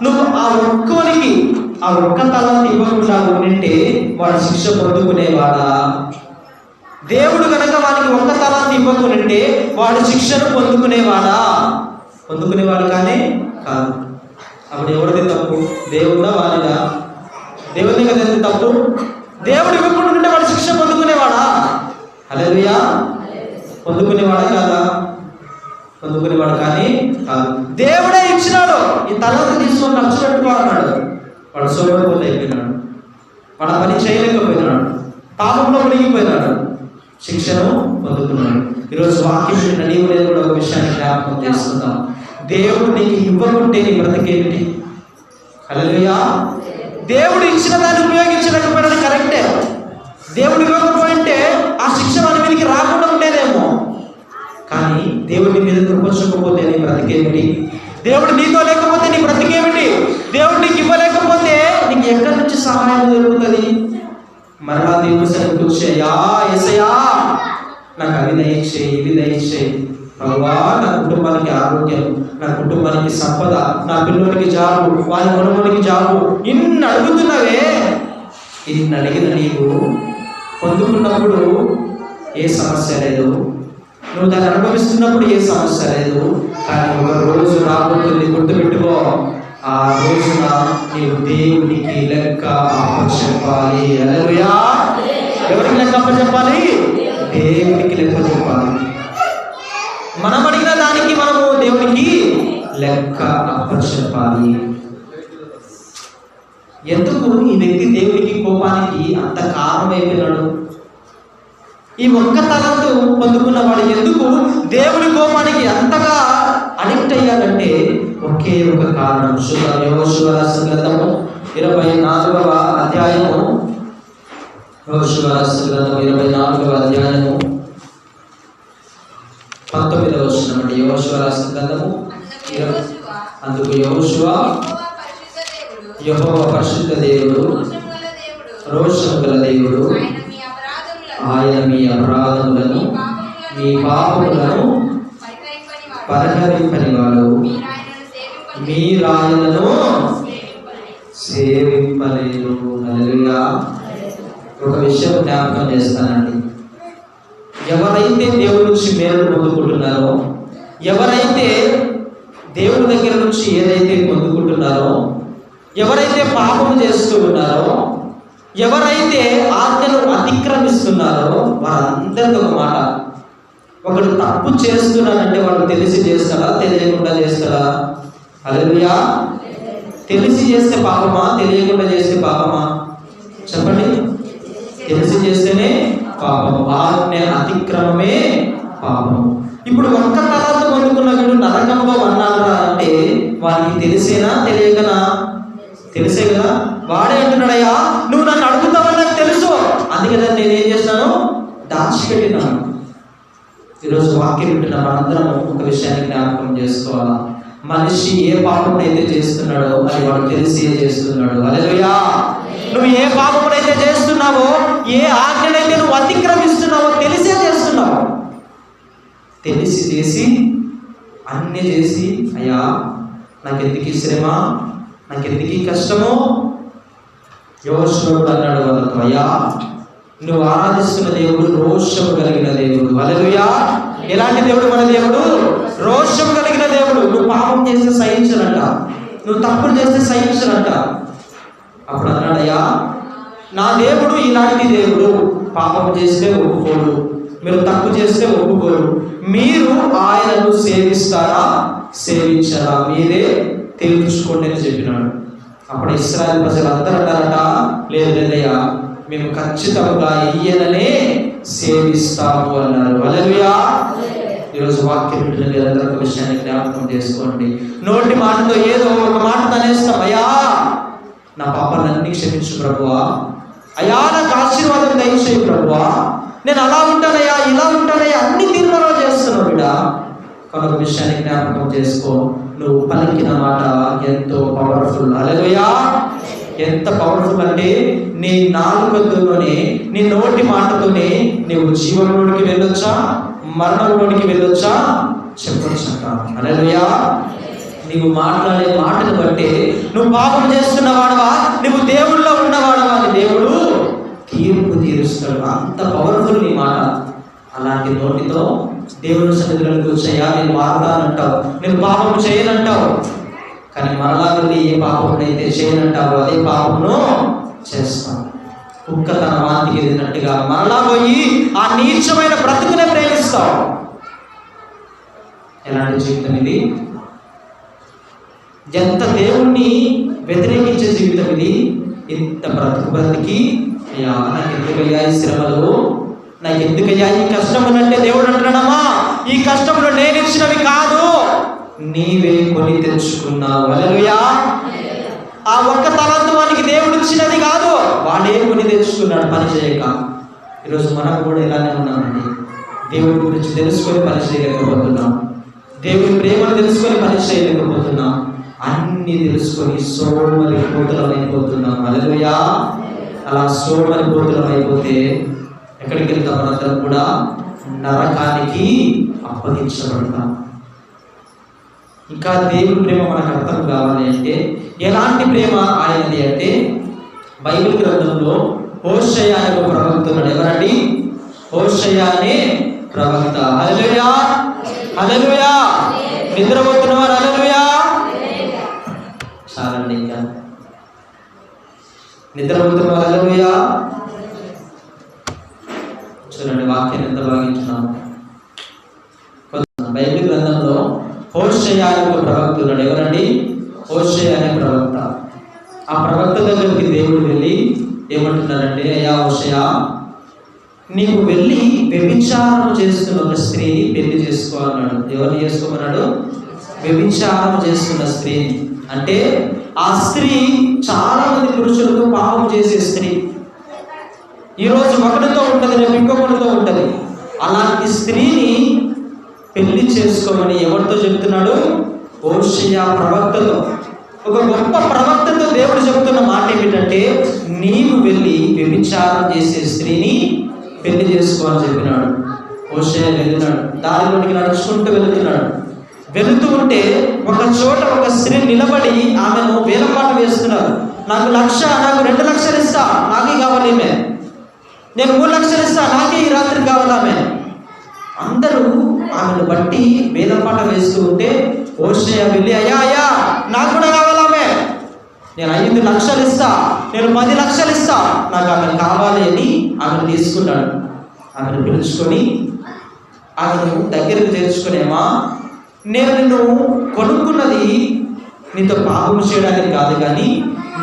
నువ్వు ఆ 1 తలాంతు ఇవ్వకుండా ఉండింటే వాడు శిక్ష పొందుకునేవాడా? దేవుడు కనుక వాడికి 1 తలాంతు ఇవ్వకుంటే వాడు శిక్షను పొందుకునేవాడా? పొందుకునేవాడు కానీ కాదు. అప్పుడు ఎవరిది తప్పు? దేవుడా వాడిదా? దేవుడిని కదా తప్పు. దేవుడు ఇవ్వకుండా ఉంటే వాడు శిక్ష పొందుకునేవాడా? హల్లెలూయా. పొందుకునేవాడా కాదా? పొందుకునేవాడు కానీ కాదు. దేవుడే ఇచ్చినాడు, ఈ తలాంతు తీసుకొని ఖర్చు పెట్టుకో అన్నాడు. వాడు సోమరిపోతే అయిపోయినాడు, వాడు పని చేయలేకపోయినాడు, పాపంలో మునిగిపోయినాడు, శిక్షను పొందుతున్నాడు. ఈరోజు వాక్యం విన్న నీవు నేను కూడా ఒక విషయాన్ని జ్ఞాపకం చేసుకుందాం. దేవుడు నీకు ఇవ్వకుంటే నీ బ్రతికేమిటి? హల్లెలూయా. దేవుడు ఇచ్చిన దాన్ని ఉపయోగించలేకపోయినది కరెక్టే. దేవుడు ఇవ్వకపోయింటే ఆ శిక్ష మన మీదకి రాకుండా ఉండేదేమో. కానీ దేవుడి మీద కృపించకపోతే నీ బ్రతికేమిటి? దేవుడు నీతో లేకపోతే నీ బ్రతికేమిటి? దేవుడు నీకు ఇవ్వలేకపోతే నీకు ఎక్కడి నుంచి సహాయం దొరుకుతుంది? మరలా దేవుడు సన్నిధికి వచ్చేయా, యేసయ్యా నాకు అవి దయచేయి, ఇవి దయచేయి ప్రభువా, నా కుటుంబానికి ఆరోగ్యం, నా కుటుంబానికి సంపద, నా పిల్లలకి జాబు, వారి మనవులకి జాబు, ఇన్ని అడుగుతున్నవే. ఇన్ని అడిగిన నీవు పొందుకున్నప్పుడు ఏ సమస్య లేదు, నువ్వు దాన్ని అనుభవిస్తున్నప్పుడు ఏ సమస్య లేదు. కానీ ఒక రోజు రాబోతుంది, గుర్తుపెట్టుకో, ఆ రోజున నీవు దేవునికి లెక్క అప్పచెప్పాలి. హల్లెలూయా. ఎవరికి లెక్క అప్పచెప్పాలి? దేవునికి లెక్క చెప్పాలి. మనం అడిగిన దానికి మనము దేవునికి లెక్క అప్పచెప్పాలి. ఎందుకు ఈ వ్యక్తి దేవునికి కోపానికి అంత కారణమైపోయినాడు? ఈ 1 తలాంతు పొందుకున్నవాడు ఎందుకు దేవుడి కోపానికి అంతగా అడిక్ట్ అయ్యాడంటే ఒకే ఒక కారణం. యెహోషువ రాసిన గ్రంథము 24వ అధ్యాయము, యెహోషువ రాసిన గ్రంథము 24వ అధ్యాయము 19వ వచనం అండి. యెహోషువ రాసిన గ్రంథము అందుకు యెహోషువ యెహోవా పరిశుద్ధ దేవుడు, రోషము గల దేవుడు, ఆయన మీ అపరాధములను మీ పాపములను పరిహరింపని వాడు, మీరు ఆయనను సేవింపలేరు. హల్లెలూయా. ఒక విషయం జ్ఞాపకం చేస్తానండి. ఎవరైతే దేవుడి నుంచి మేలు పొందుకుంటున్నారో, ఎవరైతే దేవుడి దగ్గర నుంచి ఏదైతే పొందుకుంటున్నారో, ఎవరైతే పాపం చేస్తూ ఉన్నారో, ఎవరైతే ఆజ్ఞను అతిక్రమిస్తున్నారో వారందరికీ ఒక మాట, ఒకడు తప్పు చేస్తున్నాడంటే వాడు తెలిసి చేస్తాడా తెలియకుండా చేస్తాడా? హల్లెలూయా. తెలిసి చేస్తే పాపమా తెలియకుండా చేస్తే పాపమా? చెప్పండి. తెలిసి చేస్తేనే పాపం. ఆజ్ఞ అతిక్రమమే పాపం. ఇప్పుడు ఒక్క తలాంతు పొందుకున్న వీడు నరకంలో అన్నారా అంటే వారికి తెలిసేనా తెలియకనా? తెలిసే కదా. వాడే అంటున్నాడయ్యా, నువ్వు నన్ను అడుగుతావని నాకు తెలుసు, అందుకని నేనేం చేస్తాను, దాచిపెట్టినాను. ఈరోజు వాక్యం వింటున్న మనందరం ఒక విషయాన్ని జ్ఞాపకం చేసుకోవాలా. మనిషి ఏ పాపం అయితే చేస్తున్నాడో అది వాడు తెలిసి చేస్తున్నాడు. హల్లెలూయా. నువ్వు ఏ పాపమునైతే చేస్తున్నావో, ఏ ఆజ్ఞనైతే నువ్వు అతిక్రమిస్తున్నావో తెలిసే చేస్తున్నావు. తెలిసి చేసి అన్నీ చేసి, అయ్యా నాకెందుకు ఈ శ్రమ, నాకెందుకు ఈ కష్టము? యోషువుడు అన్నాడు వాళ్ళతో, అయ్యా నువ్వు ఆరాధిస్తున్న దేవుడు రోషము కలిగిన దేవుడు. హల్లెలూయా. ఎలాంటి దేవుడు మన దేవుడు? రోషము కలిగిన దేవుడు. నువ్వు పాపం చేస్తే సహించనంట, నువ్వు తప్పులు చేస్తే సహించనంట. అప్పుడు అన్నాడయ్యా, నా దేవుడు ఇలాంటి దేవుడు, పాపం చేస్తే ఒప్పుకోడు, మీరు తప్పు చేస్తే ఒప్పుకోరు, మీరు ఆయనను సేవిస్తారా సేవించారా మీరే తెలుసుకోండి అని చెప్పినాడు. అప్పుడు ఇశ్రాయేలు ప్రజలు అందరూ అంటారట, లేదు లేదయ్యా మేము ఖచ్చితంగా ఈయననే సేవిస్తాము అన్నారు. హల్లెలూయా. ఈరోజు వాక్యం వింటున్న మీరందరూ ఒక విషయాన్ని జ్ఞాపకం చేసుకోండి. నోటి మాటతో ఏదో ఒక మాట అనేస్తాం, అయ్యా నా పాపాలన్నీ క్షమించు ప్రభువా, అయ్యా నాకు ఆశీర్వాదం దయచేయి ప్రభువా, నేను అలా ఉంటానయ్యా ఇలా ఉంటానయ్యా, అన్ని తీర్మానాలు చేస్తున్నావు బిడ్డ. కనుక విషయాన్ని జ్ఞాపకం చేసుకో, నువ్వు పలికిన మాట ఎంతో పవర్ఫుల్. హల్లెలూయా. ఎంత పవర్ఫుల్ అంటే నీ నాలుకతోనే, నీ నోటి మాటతోనే నీవు జీవంలోనికి వెళ్ళొచ్చా మరణంలోనికి వెళ్ళొచ్చా చెప్పొచ్చంట. హల్లెలూయా. నీవు మాట్లాడే మాటను బట్టి నువ్వు పాపం చేస్తున్నవాడవా, నువ్వు దేవుళ్ళో ఉన్నవాడవా అని దేవుడు తీర్పు తీరుస్తాడు. అంత పవర్ఫుల్ నీ మాట. అలాంటి నోటితో దేవుని సన్నిధిలోకి వచ్చాయా నేను మారుతానంటావు, నేను పాపం చేయనంటావు, కానీ మరలా వెళ్ళి ఏ పాపం అయితే చేయనంటావు అదే పాపమును చేస్తావు. కుక్క తన వాంతికి ఎదిగినట్టుగా మరలా పోయి ఆ నీచమైన బ్రతుకునే ప్రేమిస్తావు. ఎలాంటి జీవితం ఇది? ఎంత దేవుణ్ణి వ్యతిరేకించే జీవితం ఇది. ఇంత బ్రతికి అయ్యా నాకెందుకయ్యా ఈ శ్రమలు, నాకెందుకయ్యా ఈ కష్టములు అంటే దేవుడు అంటున్నాడమ్మా, ఈ కష్టములు నేను ఇచ్చినవి కాదు, నీవే కొని తెచ్చుకున్నావు. హల్లెలూయా. ఆ ఒక్క తలంతు వానికి దేవుడు ఇచ్చినది కాదు, వాడే కొని తెచ్చుకున్నాడు పని చేయక. ఈరోజు మనం కూడా ఇలానే ఉన్నామండి. దేవుడి గురించి తెలుసుకొని పని చేయలేకపోతున్నాం, దేవుడి ప్రేమను తెలుసుకొని పని చేయలేకపోతున్నాం, అన్ని తెలుసుకొని సోమరిపోతులం అయిపోతున్నాం. హల్లెలూయా. అలా సోమరిపోతులం అయిపోతే ఎక్కడికి వెళ్తాం? మనందరం కూడా నరకానికి అప్పగించబడతాం. ఇంకా దేవుడి ప్రేమ మనకు అర్థం కావాలి అంటే ఎలాంటి ప్రేమ ఆయనది అంటే బైబిల్ గ్రంథంలో హోషేయ అనే ఒక ప్రవక్త ఉన్నాడు. ఎవరండి? హోషేయ అనే ప్రవక్త. హల్లెలూయా. హల్లెలూయా. నిద్రపోతున్నవారు హల్లెలూయా. చాలండి, ఇంకా నిద్రపోతున్నవారు హల్లెలూయా. చూడండి వాక్యాన్ని ఎంత భావించున్నాము. బైబిల్ గ్రంథంలో హోషేయ అనే ఒక ప్రవక్త ఉన్నాడు. ఎవరండి? హోషేయ అనే ప్రవక్త. ఆ ప్రవక్త దగ్గరికి దేవుడు వెళ్ళి ఏమంటున్నాడంటే, అయ్యా హోషేయ, నీవు వెళ్ళి వ్యభిచారం చేస్తున్న ఒక స్త్రీని పెళ్లి చేసుకో అన్నాడు. ఎవరిని చేసుకోమన్నాడు? వ్యభిచారం చేస్తున్న స్త్రీని. అంటే ఆ స్త్రీ చాలా మంది పురుషులతో పాపం చేసే స్త్రీ. ఈరోజు ఒకరితో ఉంటుంది, రేపు ఇంకొకరితో ఉంటుంది. అలాంటి స్త్రీని పెళ్లి చేసుకోమని ఎవరితో చెప్తున్నాడు? హోషేయ ప్రవక్తతో. ఒక గొప్ప ప్రవక్తతో దేవుడు చెబుతున్న మాట ఏమిటంటే, నీవు వెళ్ళి వ్యభిచారం చేసే స్త్రీని పెళ్లి చేసుకో అని చెప్పినాడు. హోషేయ వెళ్ళినాడు, దారిలోనికి నడుచుకుంటూ వెళుతున్నాడు. వెళుతూ ఉంటే ఒక చోట ఒక స్త్రీ నిలబడి ఆమెను వేలపాటు వేస్తున్నారు. నాకు 1,00,000, నాకు 2,00,000 ఇస్తా, నాకే కావాలి ఈమె. నేను 3,00,000 ఇస్తా, నాకే ఈ రాత్రి కావాలి ఆమె. అందరూ ఆమెను బట్టి వేలపాట వేస్తూ ఉంటే హోషేయ వెళ్ళి, అయ్యా అయ్యా నాకు కూడా కావాలామె, నేను 5,00,000 ఇస్తా, నేను 10,00,000 ఇస్తా, నాకు ఆమెను కావాలి అని ఆమెను తీసుకున్నాడు. ఆమెను పిలుచుకొని ఆమెను దగ్గరకు తెచ్చుకునేమా, నేను నిన్ను కొనుక్కున్నది నీతో పాపం చేయడానికి కాదు, కానీ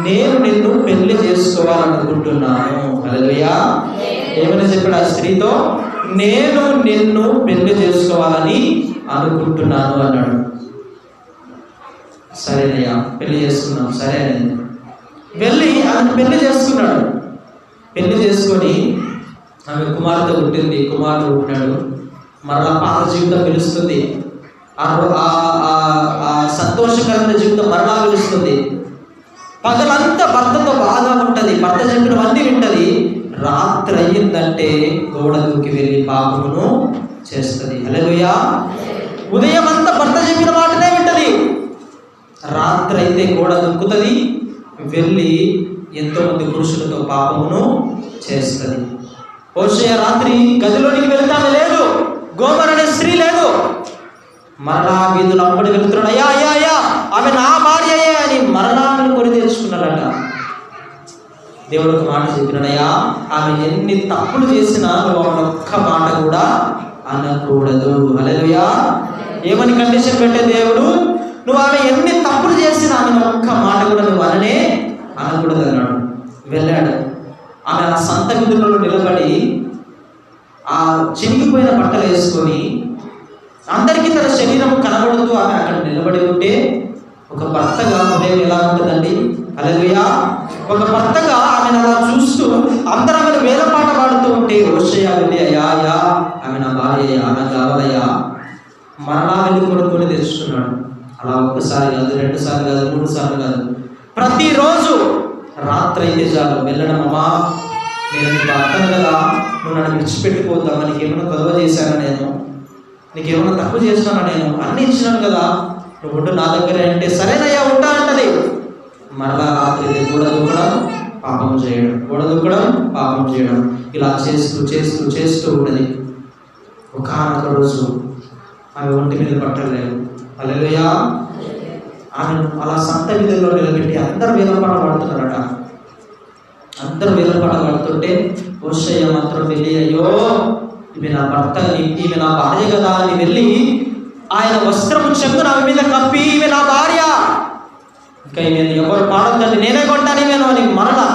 నేను నిన్ను పెళ్లి చేసుకోవాలనుకుంటున్నాను. హల్లెలూయా. ఏమని చెప్పాడు ఆ స్త్రీతో? నేను నిన్ను పెళ్లి చేసుకోవాలని అనుకుంటున్నాను అన్నాడు. సరేనయ్యా పెళ్లి చేసుకున్నాం, సరే అని వెళ్ళి ఆమెను పెళ్లి చేసుకున్నాడు. పెళ్లి చేసుకొని ఆమె కుమార్తె పుట్టింది, కుమారుడు పుట్టినాడు. మరలా పాత జీవితం పిలుస్తుంది, ఆ సంతోషకరమైన జీవితం మరలా పిలుస్తుంది. పగలంతా భర్తతో బాగా ఉంటుంది, భర్త చెప్పినవన్నీ వింటది. రాత్రి అయ్యిందంటే గోడ దూకి వెళ్ళి పాపమును చేస్తుంది. హల్లెలూయా. ఉదయం అంతా భర్త చెప్పిన మాటనే వింటది, రాత్రి అయితే గోడ దుక్కుతుంది, వెళ్ళి ఎంతోమంది పురుషులతో పాపమును చేస్తుంది. హోషేయ రాత్రి గదిలోనికి వెళ్తాను లేదు, గోమర్ అనే స్త్రీ లేదు. మరలా వీధులు అమ్మడి వెళ్తున్నాడు, అయ్యా అయ్యా అయ్యా ఆమె నా భార్య అని మరలా కొని తెచ్చుకున్నాడట. దేవుడు ఒక మాట చెప్పినాడయ్యా, ఆమె ఎన్ని తప్పులు చేసినా నువ్వు ఆమె ఒక్క మాట కూడా అనకూడదు. హల్లెలూయా. ఏమని కండిషన్ పెట్టే దేవుడు, నువ్వు ఆమె ఎన్ని తప్పులు చేసినా ఆమె ఒక్క మాట కూడా నువ్వు అనకూడదు అన్నాడు. వెళ్ళాడు. ఆమె ఆ సంత విధులలో నిలబడి ఆ చినిగిపోయిన బట్టలు వేసుకొని అందరికీ తన శరీరం కనబడుతూ ఆమె అక్కడ నిలబడి ఉంటే, ఒక భర్తగా హృదయం ఎలా ఉంటుందండి? హల్లెలూయా. ఒక భర్తగా ఆమెను అలా చూస్తూ అందరూ ఆమెను వేలపాట పాడుతూ ఉంటే హోషేయ వెళ్ళి, అయ్యా అయ్యా ఆమె నా భార్య, ఆమె కావాలయ్యా, మరలా వెళ్ళి కొనుక్కొని తెచ్చుకున్నాడు. అలా ఒక్కసారి కాదు, 2 సార్లు కాదు, 3 సార్లు కాదు, ప్రతిరోజు రాత్రి అయితే చాలు వెళ్ళడం. అమ్మా నేను నీ భర్తను కదా, నువ్వు నన్ను విడిచిపెట్టిపోతావా, నీకేమైనా గొడవ చేశానా, నేను నీకేమైనా తప్పు చేసినానా, నేను అన్ని ఇచ్చినాను కదా, నువ్వు ఉండు నా దగ్గరే అంటే, సరేనయ్యా ఉంటా అంటది. మరలా రాత్రి గోడ దూకడం, పాపం చేయడం, గోడ దూకడం, పాపం చేయడం, ఇలా చేస్తూ చేస్తూ చేస్తూ ఉంటుంది. ఒకానొక రోజు ఆమె ఒంటి మీద బట్టలు లేవు. హల్లెలూయా. ఆమెను అలా సంత వీధుల్లో నిలబెట్టి అందరు వేలపాట పడుతున్నారట. అందరూ వేలపాట పడుతుంటే హోషేయ మాత్రం వెళ్ళి, అయ్యో ఈమె నా భర్త, ఈమె నా భార్య కదా అని వెళ్ళి ఆయన వస్త్రము చెంగు ఆమె మీద కప్పి, ఈమె నా భార్య, ఇంకా ఈమె ఎవరు పాడొద్దండి, నేనే కొంటాను ఈమెను అని మరలా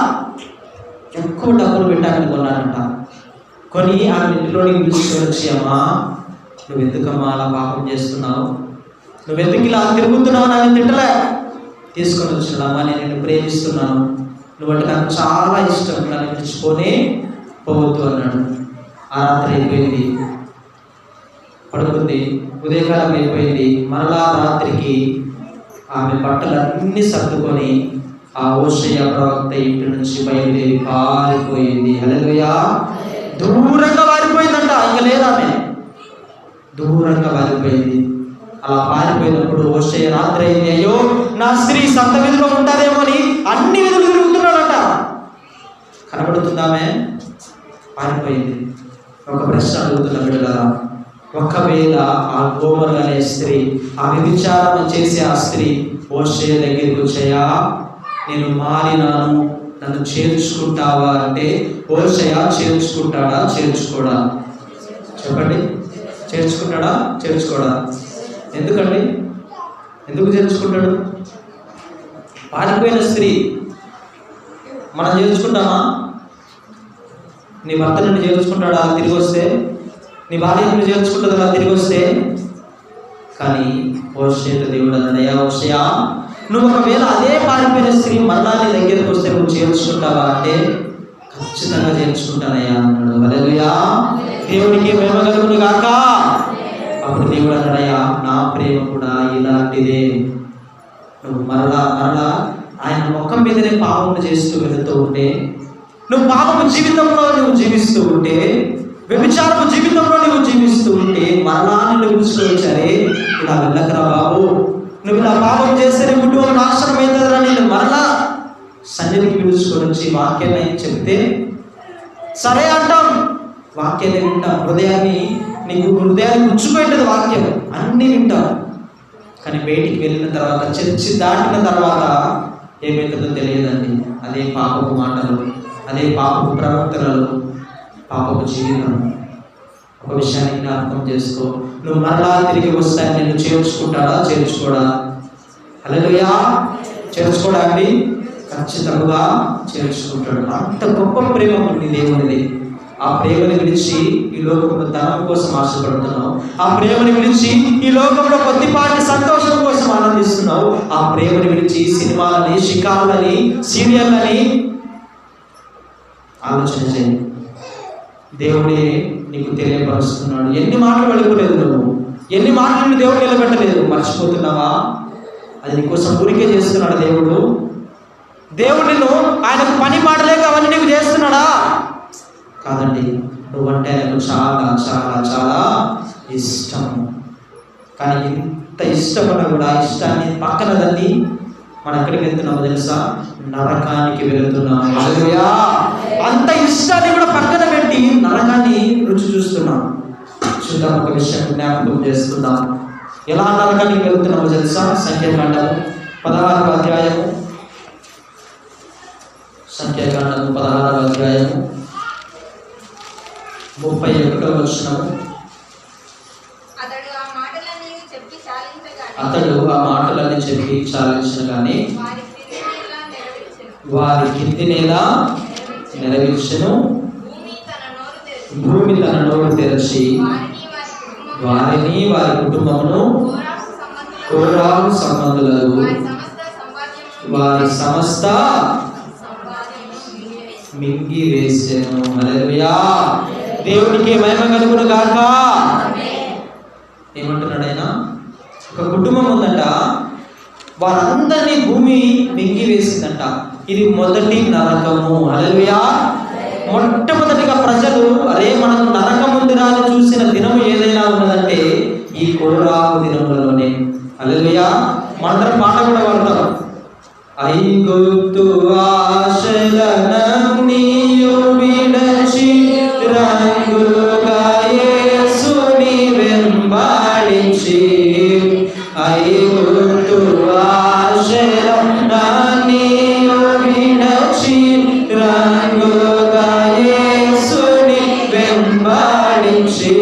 ఎక్కువ డబ్బులు పెట్టాలని కొన్నానంట. కొని ఆమె ఇంటిలోనికి తీసుకొని వచ్చి, అమ్మా నువ్వు ఎందుకమ్మా అలా పాపం చేస్తున్నావు, నువ్వెందుకు ఇలా తిరుగుతున్నావు, నాకు తింటలే, తీసుకొని వచ్చినాడమ్మా, నేను నిన్ను ప్రేమిస్తున్నాను, నువ్వంటే నాకు చాలా ఇష్టం, నన్ను విడిచిపోనే పోవద్దు అన్నాడు. ఆ రాత్రి అయిపోయింది, పడుకుంది. ఉదయకాలం అయిపోయింది. మరలా రాత్రికి ఆమె బట్టలన్నీ సర్దుకొని ఆ హోషేయ ప్రవక్త ఇంటి నుంచి బయలుదేరి పారిపోయింది. హల్లెలూయా. దూరంగా పారిపోయిందంట, ఇంకా లేదా ఆమె, దూరంగా పారిపోయింది. అలా పారిపోయినప్పుడు హోషేయ రాత్రి అయింది, అయ్యో నా స్త్రీ సంత విధిలో ఉంటారేమో అని అన్ని విధులు తిరుగుతున్నాడట. కనబడుతుందామె, పారిపోయింది. ఒక ప్రశ్న అడుగుతున్న బిడ్డలారా, ఒకవేళ ఆ గోమర్ అనే స్త్రీ, ఆ వ్యభిచారం చేసే ఆ స్త్రీ హోషేయ దగ్గరికి వచ్చాయా, నేను మారినాను, నన్ను చేర్చుకుంటావా అంటే హోషేయ చేర్చుకుంటాడా, చేర్చుకోడా? చెప్పండి. చేర్చుకుంటాడా, చేర్చుకోడా? ఎందుకండి? ఎందుకు చేర్చుకుంటాడు? పారిపోయిన స్త్రీ మనం చేర్చుకుంటామా? నీ భర్త నిన్ను చేర్చుకుంటాడా తిరిగి వస్తే? నీ భార్య నిన్ను చేర్చుకుంటుంది అలా తిరిగి వస్తే? కానీ హోషేయతో దేవుడు అన్నాడయ్యా, హోషేయ నువ్వు ఒకవేళ అదే పారిపోయిన స్త్రీ మరలా నీ దగ్గరకు వస్తే నువ్వు చేర్చుకుంటావా అంటే ఖచ్చితంగా చేర్చుకుంటానయ్యా అన్నాడు. హల్లెలూయా. దేవునికి ప్రేమ కలుగును గాక. అప్పుడు దేవుడు అన్నాడయ్యా, నా ప్రేమ కూడా ఇలాంటిదే, నువ్వు మరలా ఆయన ముఖం మీదనే పాపము చేస్తూ వెళుతూ ఉంటే, నువ్వు పాపము జీవితంలో నువ్వు జీవిస్తూ ఉంటే, వ్యభిచారపు జీవితంలో నువ్వు జీవిస్తూ ఉంటే మరలా నిన్ను పిలుచుకోవచ్చారే, ఇలా వెళ్ళకరా బాబు, నువ్వు ఇలా పాపం చేస్తే నీ కుటుంబం నాశనం అవుతుందిరా, నేను మరలా సన్నిధికి పిలుచుకొని వచ్చి వాక్యాన్ని చెప్తే సరే అంటాం. వాక్యాన్ని వింటాం, నీకు హృదయాన్ని గుచ్చుకుంటుంది వాక్యం, అన్నీ వింటాం. కానీ బయటికి వెళ్ళిన తర్వాత, చర్చి దాటిన తర్వాత ఏమవుతుందో తెలియదండి. అదే పాపపు మాటలు, అదే పాపపు ప్రవర్తనలు, పాపపు జీవితం. ఒక విషయాన్ని జ్ఞాపకం చేసుకో, నువ్వు మరలా తిరిగి వస్తాయి నేను చేర్చుకుంటాడా? చేర్చుకోడా? హల్లెలూయా! చేర్చుకోడా అండి? ఖచ్చితంగా చేర్చుకుంటాడు. అంత గొప్ప ప్రేమ ఉంది దేవునిది. ఆ ప్రేమని విడిచి ఈ లోకంలో ధనం కోసం ఆశపడుతున్నావు, ఆ ప్రేమని విడిచి ఈ లోకంలో కొద్దిపాటి సంతోషం కోసం ఆనందిస్తున్నావు, ఆ ప్రేమని విడిచి సినిమాలని, షికారులని, సీరియల్లని ఆలోచన చేయండి. దేవుడే నీకు తెలియపరుస్తున్నాడు. ఎన్ని మాటలు వెళ్ళిపోలేదు, నువ్వు ఎన్ని మాటలు దేవుడు నిలబెట్టలేదు, మర్చిపోతున్నావా? అది నీకోసం ఊరికే చేస్తున్నాడు దేవుడు. దేవుడు నిన్ను ఆయనకు పని పాటలేక అవన్నీ నీకు చేస్తున్నాడా? కాదండి, నువ్వంటే ఆయనకు చాలా చాలా చాలా ఇష్టం. కానీ ఇంత ఇష్టమన్నా కూడా ఇష్టాన్ని పక్కన దాన్ని మనం ఎక్కడికి వెళ్తున్నామో తెలుసా? నరకానికి వెళుతున్నాం. హల్లెలూయా! అంత ఇష్టాన్ని కూడా పక్కన పెట్టి నరకాన్ని రుచి చూస్తున్నాం. చూద్దాం, ఒక విషయం జ్ఞాపకం చేసుకుందాం. ఎలా నరకానికి వెళుతున్నామో తెలుసా? సంఖ్యాకాండము 16వ అధ్యాయము, సంఖ్యాకాండము 16వ అధ్యాయము 31వ వచనము. అతడు ఆ మాటలన్నీ చెప్పి చాలించగానే వారి కింది నేల నెరవేర్చెను, భూమి తన నోరు తెరచి వారిని వారి కుటుంబమును కోరాహు సంబంధులకు వారి సమస్త మింగి వేసెను. హల్లెలూయా! దేవునికి మహిమ కలుగును గాక. ఏమంటున్నాడు ఆయన? ఒక కుటుంబం ఉందంట, వారందరినీ భూమి మింగి వేసిందంట. ఇది మొదటి నరకము. హల్లెలూయా! మొట్టమొదటిగా ప్రజలు అరే మనకు నరకం ఉందిరా అని చూసిన దినము ఏదైనా ఉన్నదంటే ఈ కోరాహు దినములలోనే. హల్లెలూయా! మనందరం పాట కూడా పాడతాం. ఐగుప్తు ఆశలనన్నీయు విడచి రంగుగా యేసుని వెంబడించి, ఐగుప్తు ఆశలనన్నీయు విడచి రంగుగా యేసుని వెంబడించి,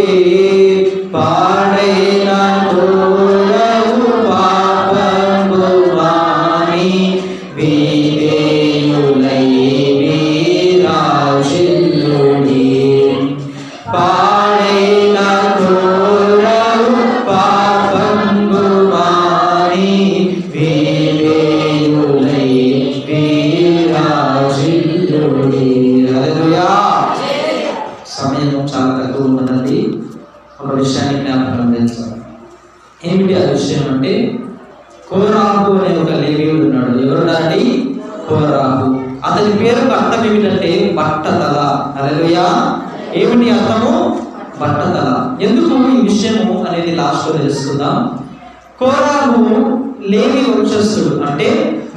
పాడైన కోరవు పాపము మాని వీరేయులై వీరాజిల్లుడి, పాడైన కోరవు పాపము మాని వీరేయులై వీరాజిల్లుడి. హల్లెలూయా! సమయం చాలా తక్కువ ఉన్నదండి. ఒక విషయాన్ని జ్ఞాపకం చేస్తాను. ఏమిటి ఆ విషయం అంటే, కోరాహు అనే ఒక లేవీయుడు ఉన్నాడు. ఎవరున్నారండి? కోరాహు. అతని పేరుకు అర్థం ఏమిటంటే బట్టతల. హల్లెలూయా! ఏమిటి అర్థము? బట్టతల. ఎందుకు ఈ విషయము అనేది లాస్ట్లో తెలుసుకుందాం. కోరాహు లేవి వంశస్థుడు, అంటే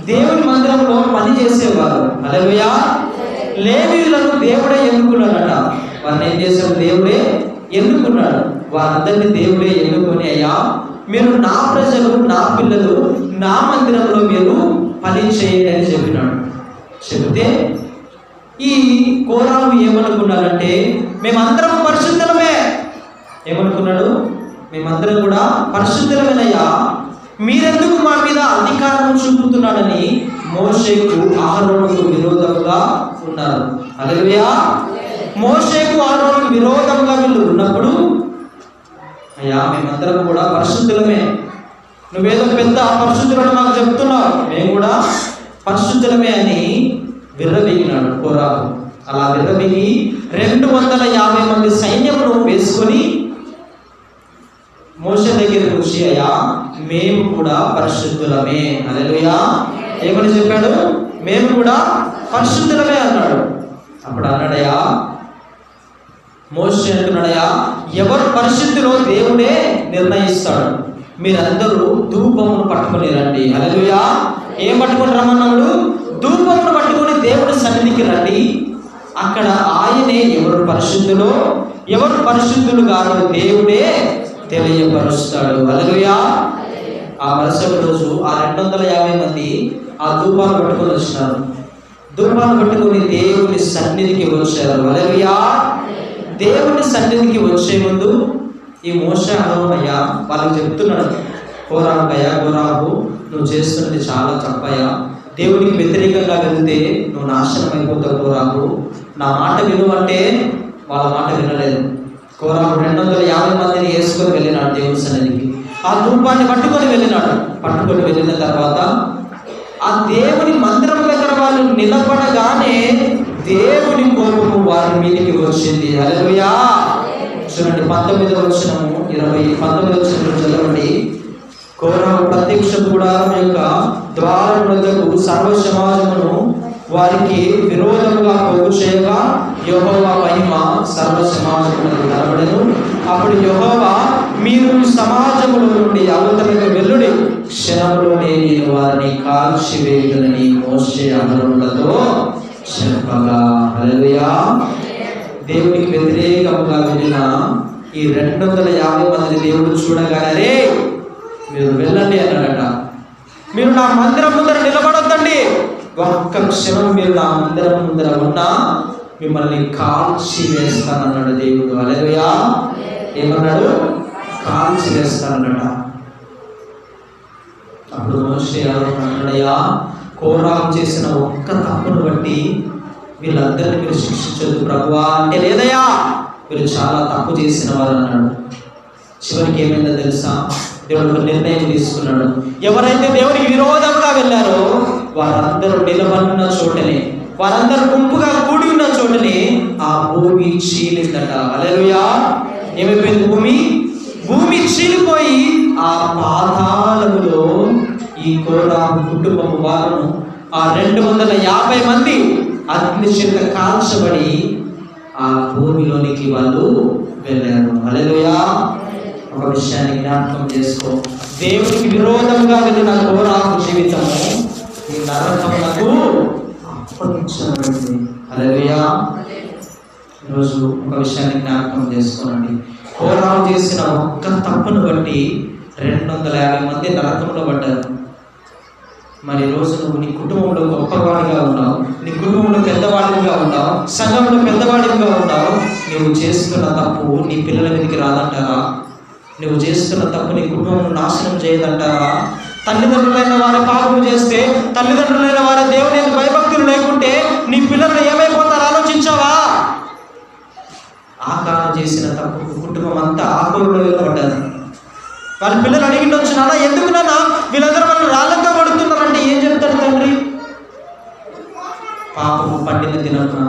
దేవుని మందిరంలో పని చేసేవారు. హల్లెలూయా! లేవీయులను దేవుడే ఎన్నుకున్నాడట. వారిని ఏం చేశాడు? దేవుడే ఎన్నుకున్నాడు. వారందరినీ దేవుడే ఎన్నుకొని, అయ్యా మీరు నా ప్రజలు, నా పిల్లలు, నా మందిరంలో మీరు పని చేయండి అని చెప్పినాడు. చెబితే ఈ కోరాహు ఏమనుకున్నాడంటే మేమందరం పరిశుద్ధులమే. ఏమనుకున్నాడు? మేమందరం కూడా పరిశుద్ధులమేనయ్యా, మీరెందుకు మా మీద అధికారం చూపుతున్నాడని మోషేకు అహరోనుకు విరోధంగా ఉన్నారు. హల్లెలూయా! మోషేకు అహరోనుకు విరోధంగా వీళ్ళు ఉన్నప్పుడు, అయ్యా మేమందరం కూడా పరిశుద్ధులమే, నువ్వేదో పెద్ద పరిశుద్ధులను మాకు చెప్తున్నావు, మేము కూడా పరిశుద్ధులమే అని విర్రవీగినాడు కోరాహు. అలా విర్రవీగి 250 మంది సైన్యమును వేసుకొని మోషే దగ్గరికి వచ్చి, అయ్యా మేము కూడా పరిశుద్ధులమే. హల్లెలూయా. ఏమని చెప్పాడు? మేము కూడా పరిశుద్ధులమే అన్నాడు. అప్పుడు అన్నాడయ్యా, మోషే అంటున్నాడయ్యా, ఎవరు పరిశుద్ధులో దేవుడే నిర్ణయిస్తాడు. మీరందరూ ధూపమును పట్టుకొని రండి. హల్లెలూయా. ఏం పట్టుకొని రమ్మన్నాడు? ధూపమును పట్టుకొని దేవుడి సన్నిధికి రండి. అక్కడ ఆయనే ఎవరు పరిశుద్ధులో ఎవరు పరిశుద్ధులు కాదు దేవుడే తెలియపరుస్తాడు. హల్లెలూయా. ఆ మరుసటి రోజు ఆ 250 మంది ఆ ధూపాలు పట్టుకొని వచ్చినారు. ధూపాలు పట్టుకొని దేవుని సన్నిధికి వచ్చారు. హల్లెలూయా. దేవుని సన్నిధికి వచ్చే ముందు ఈ మోషే అయ్యా వాళ్ళకి చెప్తున్నాడు, కోరాహయ్యా, కోరాహు, నువ్వు చేస్తున్నది చాలా తప్పయ్యా. దేవునికి వ్యతిరేకంగా వెళ్తే నువ్వు నాశనం అయిపోతావు. కోరాహు, నా మాట వినువంటే వాళ్ళ మాట వినలేదు. కోరాహు 250 మందిని వేసుకొని వెళ్ళినాడు దేవుని సన్నిధికి. ఆ ధూపాన్ని పట్టుకొని వెళ్ళినాడు. పట్టుకొని వెళ్ళిన తర్వాత ఆ దేవుని మందిరం దగ్గర వాళ్ళు నిలబడగానే దేవుని కోపము వారి మీదకి వచ్చింది. హల్లెలూయా. చూడండి 19వ వచనము 19వ వచనం చదవండి. కోరాహు ప్రత్యక్ష గుడారం యొక్క ద్వారం వద్దకు సర్వ సమాజమును వారికి విరోధముగా పోగు చేయగా యెహోవా మహిమ సర్వ సమాజమునకు కనబడెను. అప్పుడు యెహోవా, మీరు సమాజములో నుండి అవతలకు వెల్లుడి, క్షణములోనే నేను వారిని కాల్చివేయునని మోషే అహరోనులతో చెప్పగా. హల్లెలూయా. దేవునికి వ్యతిరేకముగా వెళ్ళిన ఈ 250 మందిని దేవుడు చూడగానే మీరు వెళ్ళండి అన్నాడట. మీరు నా మందిరం ముందర నిలబడొద్దండి, ఒక్క క్షణం మీరు నా మందిరం ముందర ఉన్నా మిమ్మల్ని కాల్చి వేస్తానన్నాడు దేవుడు. హల్లెలూయా. ఏమన్నాడు? కాల్చి వేస్తానన్నాడ. అప్పుడు మోషే అన్నాడయ్యా, కోరాహు చేసిన ఒక్క తప్పును బట్టి వీళ్ళందరినీ మీరు శిక్షించొద్దు ప్రభువా అంటే, లేదయ్యా వీళ్ళు చాలా తప్పు చేసిన వారు అన్నాడు. చివరికి ఏమైందో తెలుసా? దేవుడు ఒక నిర్ణయం తీసుకున్నాడు. ఎవరైతే దేవునికి విరోధంగా వెళ్ళారో వారందరూ నిలబడిన చోటనే, వారందరూ గుంపుగా కూడి ఉన్న చోటనే ఆ భూమి చీలిందట. హల్లెలూయా. ఏమైపోయింది? భూమి చీలిపోయి ఆ పాతాళములో ఈ కోరాహు కుటుంబం వారు ఆ 250 మంది అగ్ని చేత కాల్చబడి ఆ భూమిలోనికి వాళ్ళు వెళ్ళారు. హల్లెలూయా. ఒక విషయాన్ని జ్ఞాపకం చేసుకో, దేవునికి విరోధంగా వెళ్ళిన కోరాహు జీవితము ఈ నరకమునకు అప్పగించబడింది. హల్లెలూయా. ఈరోజు ఒక విషయాన్ని జ్ఞాపకం చేసుకోనండి. కోరాహు చేసిన ఒక్క తప్పును బట్టి 250 మంది నరకంలో పడ్డారు. మరి రోజు నువ్వు నీ కుటుంబంలో గొప్పవాడిగా ఉన్నావు, నీ కుటుంబంలో పెద్దవాడిగా ఉన్నావు, సంఘంలో పెద్దవాడిగా ఉన్నావు. నువ్వు చేస్తున్న తప్పు నీ పిల్లల మీదకి రాదంటారా? నువ్వు చేస్తున్న తప్పు నీ కుటుంబం నాశనం చేయదంటారా? తల్లిదండ్రులైన వారి పాపం చేస్తే, తల్లిదండ్రులైన వారి దేవుని భయభక్తులు లేకుంటే నీ పిల్లలు ఏమైపోతారో ఆలోచించావా? ఆకారం చేసిన తప్పు కుటుంబం అంతా ఆకులలో పడ్డారు. వాళ్ళ పిల్లలు అడిగిండొచ్చు, నాన్న ఎందుకు నాన్న వీళ్ళందరూ వాళ్ళు రాళ్ళంతా పడుతున్నారంటే ఏం చెప్తాడు తండ్రి? పాపము పండిన దినమున,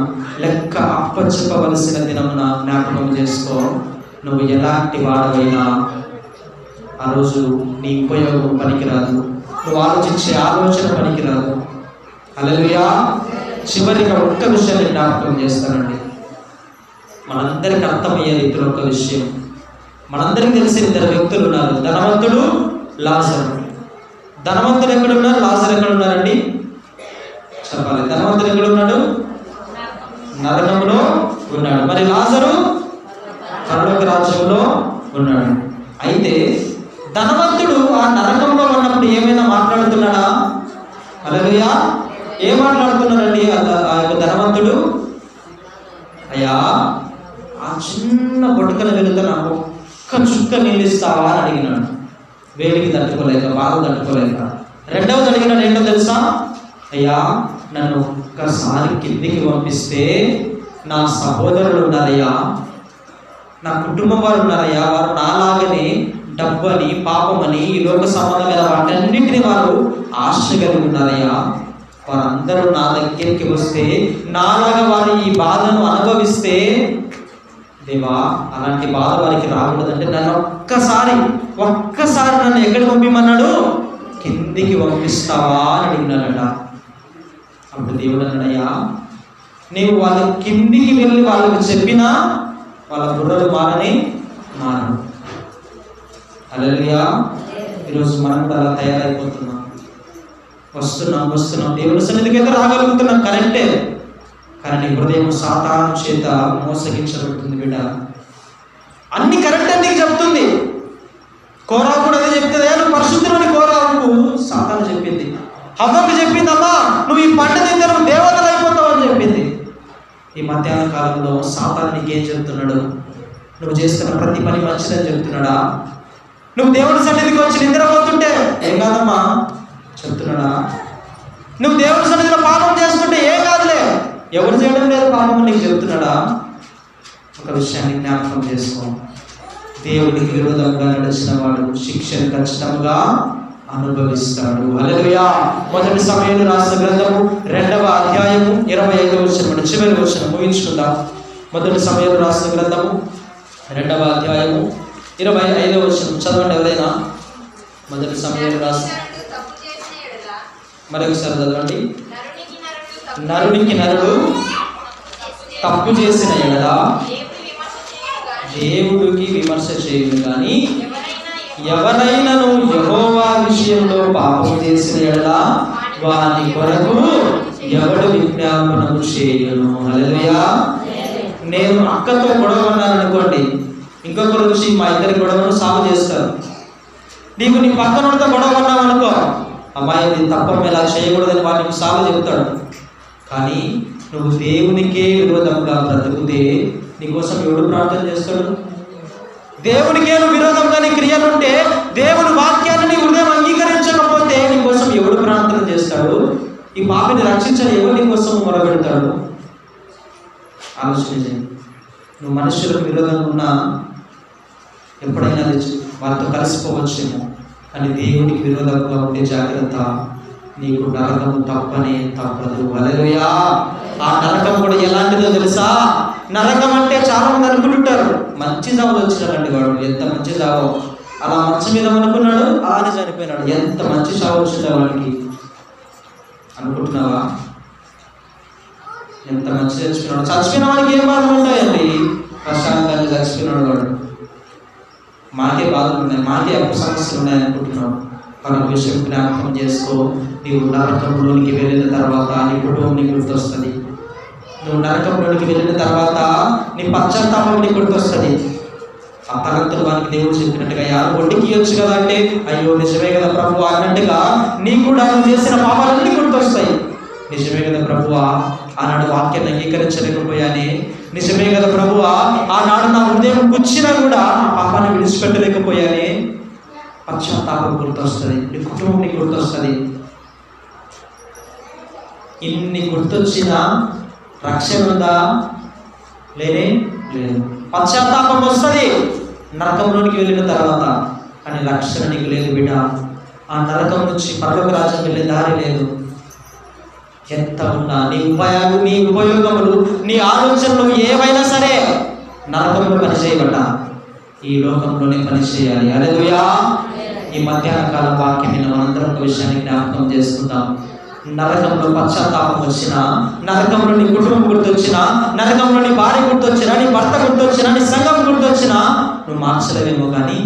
లెక్క అప్పచెప్పవలసిన దినమున జ్ఞాపకం చేసుకో. నువ్వు ఎలాంటి వాడవైనా ఆ రోజు నీ ఉపయోగం పనికిరాదు, నువ్వు ఆలోచించే ఆలోచన పనికిరాదు. హల్లెలూయా. చివరిగా ఒక్క విషయాన్ని జ్ఞాపకం చేస్తానండి. మనందరికి అర్థమయ్యే రీతిలో ఒక విషయం. మనందరికి తెలిసిన 2 వ్యక్తులు ఉన్నారు, ధనవంతుడు, లాజరు. ధనవంతుడు ఎక్కడున్నారు? లాజరు ఎక్కడున్నారండి? చెప్పాలి. ధనవంతుడు ఎక్కడున్నాడు? నరకంలో ఉన్నాడు. మరి లాజరు పరలోక రాజ్యంలో ఉన్నాడు. అయితే ధనవంతుడు ఆ నరకంలో ఉన్నప్పుడు ఏమైనా మాట్లాడుతున్నాడా? హల్లెలూయా. ఏం మాట్లాడుతున్నాడండి ఆ యొక్క ధనవంతుడు? అయ్యా, ఆ చిన్న బొటకన వెళుతా నాకు ఒక్క చుక్క నీళ్ళు ఇస్తావా అని అడిగినాడు. వేడికి తట్టుకోలేక, బాధ తట్టుకోలేక. రెండవది అడిగినాడు ఏంటో తెలుసా? అయ్యా, నన్ను ఒక్కసారి కిందికి పంపిస్తే నా సహోదరులు ఉన్నారయ్యా, నా కుటుంబం వారు ఉన్నారయ్యా, వారు నాలాగనే డబ్బని, పాపమని, ఈ లోక సంబంధమైన వాటన్నింటినీ వారు ఆశ కలిగి ఉన్నారయ్యా. వారందరూ నా దగ్గరికి వస్తే, నాలాగా వారు ఈ బాధను అనుభవిస్తే దేవా అలాంటి బాధ వారికి రాకూడదంటే నన్ను ఒక్కసారి నన్ను ఎక్కడికి పంపిమన్నాడు? కిందికి పంపిస్తావా అని అడిగినాడట. అప్పుడు దేవుడు అన్నాడయ్యా, నీవు వాళ్ళ కిందికి వెళ్ళి వాళ్ళకి చెప్పినా వాళ్ళ బుర్రలు మారని మారను. హల్లెలూయా. ఈరోజు మనం కూడా అలా తయారైపోతున్నాం. వస్తున్నాం దేవుని సన్నిధికి అయితే రాగలుగుతున్నాం, కరెక్టే. కానీ నీ హృదయం సాతాను చేత మోసగించబడుతుంది బిడ్డ. అన్ని కరెక్ట్ అని నీకు చెప్తుంది. కోరావు కూడా అదే చెప్తుంది. నువ్వు పరిశుద్ధులని కోరావుకు సాతాను చెప్పింది. హవ్వకు చెప్పింది, అమ్మా నువ్వు ఈ పంట తింటే నువ్వు దేవతలు అయిపోతావు అని చెప్పింది. ఈ మధ్యాహ్న కాలంలో సాతాను నీకేం చెప్తున్నాడు? నువ్వు చేస్తున్న ప్రతి పని మంచిదని చెప్తున్నాడా? నువ్వు దేవుడి సన్నిధికి వచ్చి నిద్రపోతుంటే ఏం కాదమ్మా చెప్తున్నాడా? నువ్వు దేవుడి సన్నిధిలో పాపం చేస్తుంటే ఏం కాదులే, ఎవరు చేయడం లేదు పాపం నీకు చెప్తున్నాడా? ఒక విషయాన్ని జ్ఞాపకం చేసుకో. దేవుడికి విరోధంగా నడిచిన వాడు శిక్షను ఖచ్చితంగా అనుభవిస్తాడు. హల్లెలూయా. మొదటి సమయంలో రాసిన గ్రంథము 2వ అధ్యాయము 25వ వచనం, చివరి వచనం ముగించుకుందాం. మొదటి సమయంలో రాసిన గ్రంథము 2వ అధ్యాయము 25వ వచనం చదవండి ఎవరైనా. మొదటి సమయంలో రాసిన, మరొకసారి చదవండి. నరునికి నరుడు తప్పు చేసిన ఎడల దేవుడికి విమర్శ చేయడు, కానీ ఎవరైనాను యెహోవా విషయంలో పాపం చేసిన ఎడల వాని కొరకు ఎవడు విజ్ఞాపనము చేయను. హల్లెలూయా. నేను అక్కతో గొడవ ఉన్నాను అనుకోండి, ఇంకొకరు వచ్చి మా ఇద్దరి గొడవను సాగు చేస్తారు. నీకు నీ పక్కనతో గొడవ ఉన్నావు అనుకో, అమ్మాయి ఇది తప్ప ఇలా చేయకూడదని వాడిని సాగు చెప్తాడు. కానీ నువ్వు దేవునికే విరోధంగా బ్రతుకుతే నీకోసం ఎవడు ప్రార్థన చేస్తాడు? దేవునికే నువ్వు విరోధంగా నీ క్రియలుంటే, దేవుని వాక్యాన్ని నీ హృదయం అంగీకరించకపోతే నీకోసం ఎవడు ప్రార్థన చేస్తాడు? ఈ పాపిని రక్షించని ఎవరు నీకోసం మొరబెడతాడు? ఆలోచన చేయండి. నువ్వు మనుషులకు విరోధంగా ఉన్నా ఎప్పుడైనా వారితో కలిసిపోవచ్చేమో, కానీ దేవునికి విరోధంగా ఉండే జాగ్రత్త. నీకు నరకం తప్పదు. హల్లెలూయా. ఆ నరకం కూడా ఎలాంటిదో తెలుసా? నరకం అంటే చాలా మంది అనుకుంటుంటారు, మంచి చావు వచ్చినాడండి వాడు, ఎంత మంచి చావు, అలా మంచం మీద అనుకున్నాడు అలానే చనిపోయినాడు, ఎంత మంచి చావు వచ్చిందా వాడికి అనుకుంటున్నావా? ఎంత మంచి చచ్చిపోయినాడు. చచ్చిపోయిన వాడికి ఏం బాధలు ఉంటాయండి? ప్రశాంతంగా చచ్చిపోయినాడు వాడు. మాకే బాధలు ఉన్నాయి, మాకే అప్పు సమస్యలు ఉన్నాయి అనుకుంటున్నావు. మన విషయం జ్ఞాపకం చేసుకో. నీవు నరకంలోనికి వెళ్ళిన తర్వాత నీ కుటుంబం నీకు గుర్తొస్తుంది. నువ్వు నరకంలోనికి వెళ్ళిన తర్వాత నీ పశ్చాత్తాపం నీకు గుర్తొస్తుంది. ఆ తలంతులు వానికి దేవుడు చెప్పినట్టుగా యారు ఒడ్డుకి ఇవ్వచ్చు కదా అంటే, అయ్యో నిజమే కదా ప్రభు అన్నట్టుగా నీకు కూడా నువ్వు చేసిన పాపాలన్నీ గుర్తొస్తాయి. నిజమే కదా ప్రభువా, ఆనాడు వాక్యాన్ని అంగీకరించలేకపోయానే, నిజమే కదా ప్రభువా, ఆనాడు నా హృదయం కూర్చినా కూడా ఆ పాపాన్ని విడిచిపెట్టలేకపోయానే. పశ్చాత్తాపం గుర్తొస్తుంది, నీ కుటుంబం నీకు గుర్తొస్తుంది. ఇన్ని గుర్తొచ్చినా రక్షణ ఉందా? లేదు. పశ్చాత్తాపం వస్తుంది నరకంలోనికి వెళ్ళిన తర్వాత, కానీ రక్షణ నీకు లేదు బిడ్డ. ఆ నరకం నుంచి పరలోక రాజ్యం వెళ్ళే దారి లేదు. ఎంత ఉన్నా నీ ఉపయోగములు నీ ఆలోచనలు ఏవైనా సరే నరకంలో పనిచేయబడ్డ ఈ లోకంలోనే పనిచేయాలి. హల్లెలూయా. ఈ మధ్యాహ్న కాలం వాక్యం మీద మనందరం ఒక విషయాన్ని జ్ఞాపకం చేసుకుందాం. నరకంలో పశ్చాత్తాపం వచ్చినా, నరకంలో నీ కుటుంబం గుర్తొచ్చినా, నరకంలో నీ భార్య గుర్తొచ్చినా, నీ భర్త గుర్తొచ్చినా, నీ సంఘం గుర్తొచ్చినా నువ్వు మార్చలేవేమో, కానీ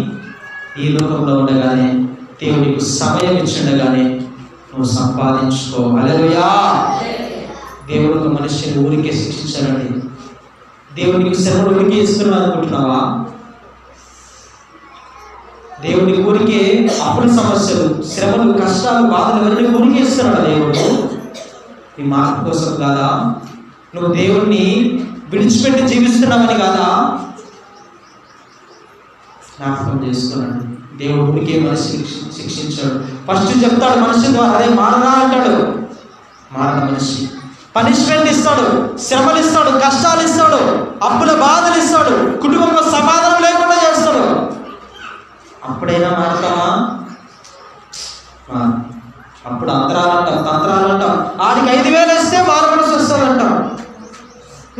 ఈ లోకంలో ఉండగానే దేవుడికి సమయం ఇచ్చిండగానే నువ్వు సంపాదించుకో. హల్లెలూయా. దేవుడు ఒక మనిషిని ఊరికే శిక్షించాలండి. దేవుడికి శ్రమలు ఊరికే ఇస్తున్నావు అనుకుంటున్నావా? దేవుడి ఊరికే అప్పుల సమస్యలు, శ్రమలు, కష్టాలు, బాధలు ఎవరిని ఊరికే ఇస్తున్నాడు దేవుడు? నీ మార్పు కోసం కాదా? నువ్వు దేవుణ్ణి విడిచిపెట్టి జీవిస్తున్నావని కాదా? జ్ఞాపకం చేసుకున్నాడు. దేవుడు ఊరికే మనిషి శిక్షించాడు. ఫస్ట్ చెప్తాడు మనిషి ద్వారా, అదే మారరా అంటాడు. మారణ మనిషి పనిష్మెంట్ ఇస్తాడు, శ్రమలు ఇస్తాడు, కష్టాలు ఇస్తాడు, అప్పుల బాధలు ఇస్తాడు, కుటుంబంలో సమాధానం లేకుండా చేస్తాడు. అప్పుడైనా మారుతామా? అప్పుడు అంతరాలంటాం, తంత్రాలంటాం. ఆడికి 5,000 ఇస్తే బాధపడాల్సి వస్తుందంటాం.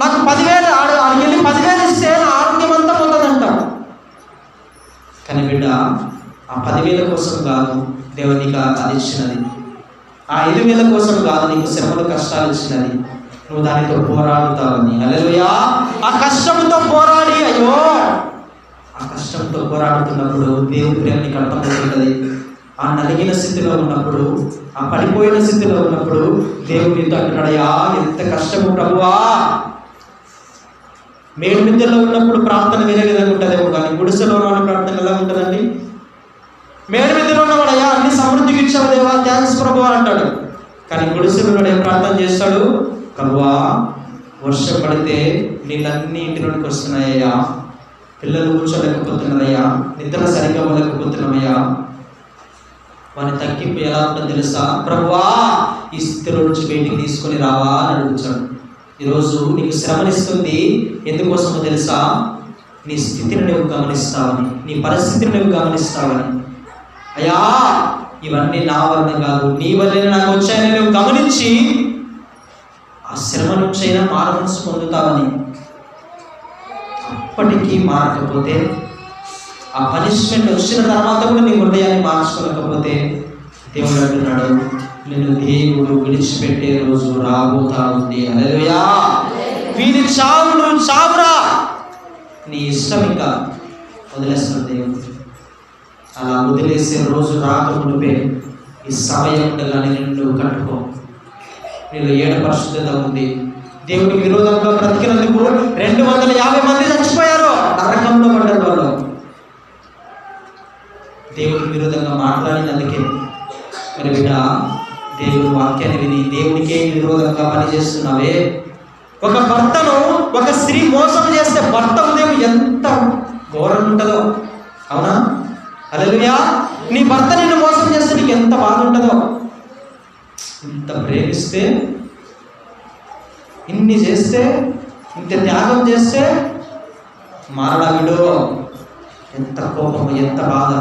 నాకు 10,000, ఆడికి వెళ్ళి 10,000 ఇస్తే నా ఆరోగ్యం ఆ 10,000 కోసం కాదు దేవుడు నీకు అది ఇచ్చినది, ఆ 5,000 కోసం కాదు నీకు శ్రమలు కష్టాలు ఇచ్చినది, నువ్వు దానితో పోరాడుతావని. హల్లెలూయా. ఆ కష్టంతో పోరాడి, అయ్యో ఆ కష్టంతో పోరాడుతున్నప్పుడు దేవుడి ప్రేమ నీకు అర్థమవుతుంది. ఆ నలిగిన స్థితిలో ఉన్నప్పుడు, ఆ పడిపోయిన స్థితిలో ఉన్నప్పుడు దేవుడు నీతో అంటున్నాడయ్యా, ఎంత కష్టము ప్రభువా. మేడు మిద్దెలో ఉన్నప్పుడు ప్రార్థన వేరే విధంగా ఉంటుందేమో, కానీ గుడిసెలో ఉన్న ప్రార్థన ఎలా ఉంటుందండి? మేడు మిద్దెలో ఉన్నవాడయ్యా అన్ని సమృద్ధికి ఇచ్చావు దేవా, థ్యాంక్స్ ప్రభువా అంటాడు. కానీ గుడిసెలో ఉన్నాడు ఏం ప్రార్థన చేస్తాడు? ప్రభువా, వర్షం పడితే నీళ్ళన్నీ ఇంటి నుండికి వస్తున్నాయ్యా, పిల్లలు కూర్చోలేకపోతున్నారయ్యా, నిద్ర సరిగ్గా పోలేకపోతున్నామయ్యా. వాని తగ్గింపు ఎలా ఉంటుందో తెలుసా? ప్రభువా, ఈ స్థితిలో నుంచి బయటికి తీసుకొని రావా అని అడుగుతాడు. ఈరోజు నీకు శ్రమనిస్తుంది ఎందుకోసమో తెలుసా? నీ స్థితిని నువ్వు గమనిస్తావని, నీ పరిస్థితిని నువ్వు గమనిస్తావని. అయ్యా, ఇవన్నీ నా వలన కాదు, నీ వల్లనే నాకు వచ్చాయని నువ్వు గమనించి ఆ శ్రమ నుంచైనా మారమనసు పొందుతావని. అప్పటికీ మారకపోతే, ఆ పనిష్మెంట్ వచ్చిన తర్వాత కూడా నీ హృదయాన్ని మార్చుకోలేకపోతే, దేవుడు అంటున్నాడు, నిన్ను దేవుడు విడిచిపెట్టే రోజు రాబోతా ఉంది. హల్లెలూయా. వీడి చావు నువ్వు చావురా, నీ ఇష్టం ఇంకా వదిలేస్తాడు దేవుడు. అలా వదిలేసే రోజు రాకముందే ఈ సమయం ఉండగానే నిన్ను కట్టుకో. నీలో ఏడ పరిశుద్ధత ఉంది. దేవుడికి విరోధంగా బ్రతికినందుకు 250 మంది చచ్చిపోయారు, నరకంలో పడ్డారు వాళ్ళు. దేవుడికి విరోధంగా మాట్లాడినందుకే. మరి బిడ్డ, దేవుడి వాక్యాన్ని విని దేవుడికే విరోధంగా పనిచేస్తున్నావే. ఒక భర్తను ఒక స్త్రీ మోసం చేస్తే భర్త ఉదయం ఎంత ఘోరం ఉంటుందో, అవునా? హల్లెలూయా. నీ భర్త నిన్ను మోసం చేస్తే నీకు ఎంత బాధ ఉంటుందో. ఇంత ప్రేమిస్తే, ఇన్ని చేస్తే, ఇంత త్యాగం చేస్తే మారడా వీడు, ఎంత కోపం, ఎంత బాధ.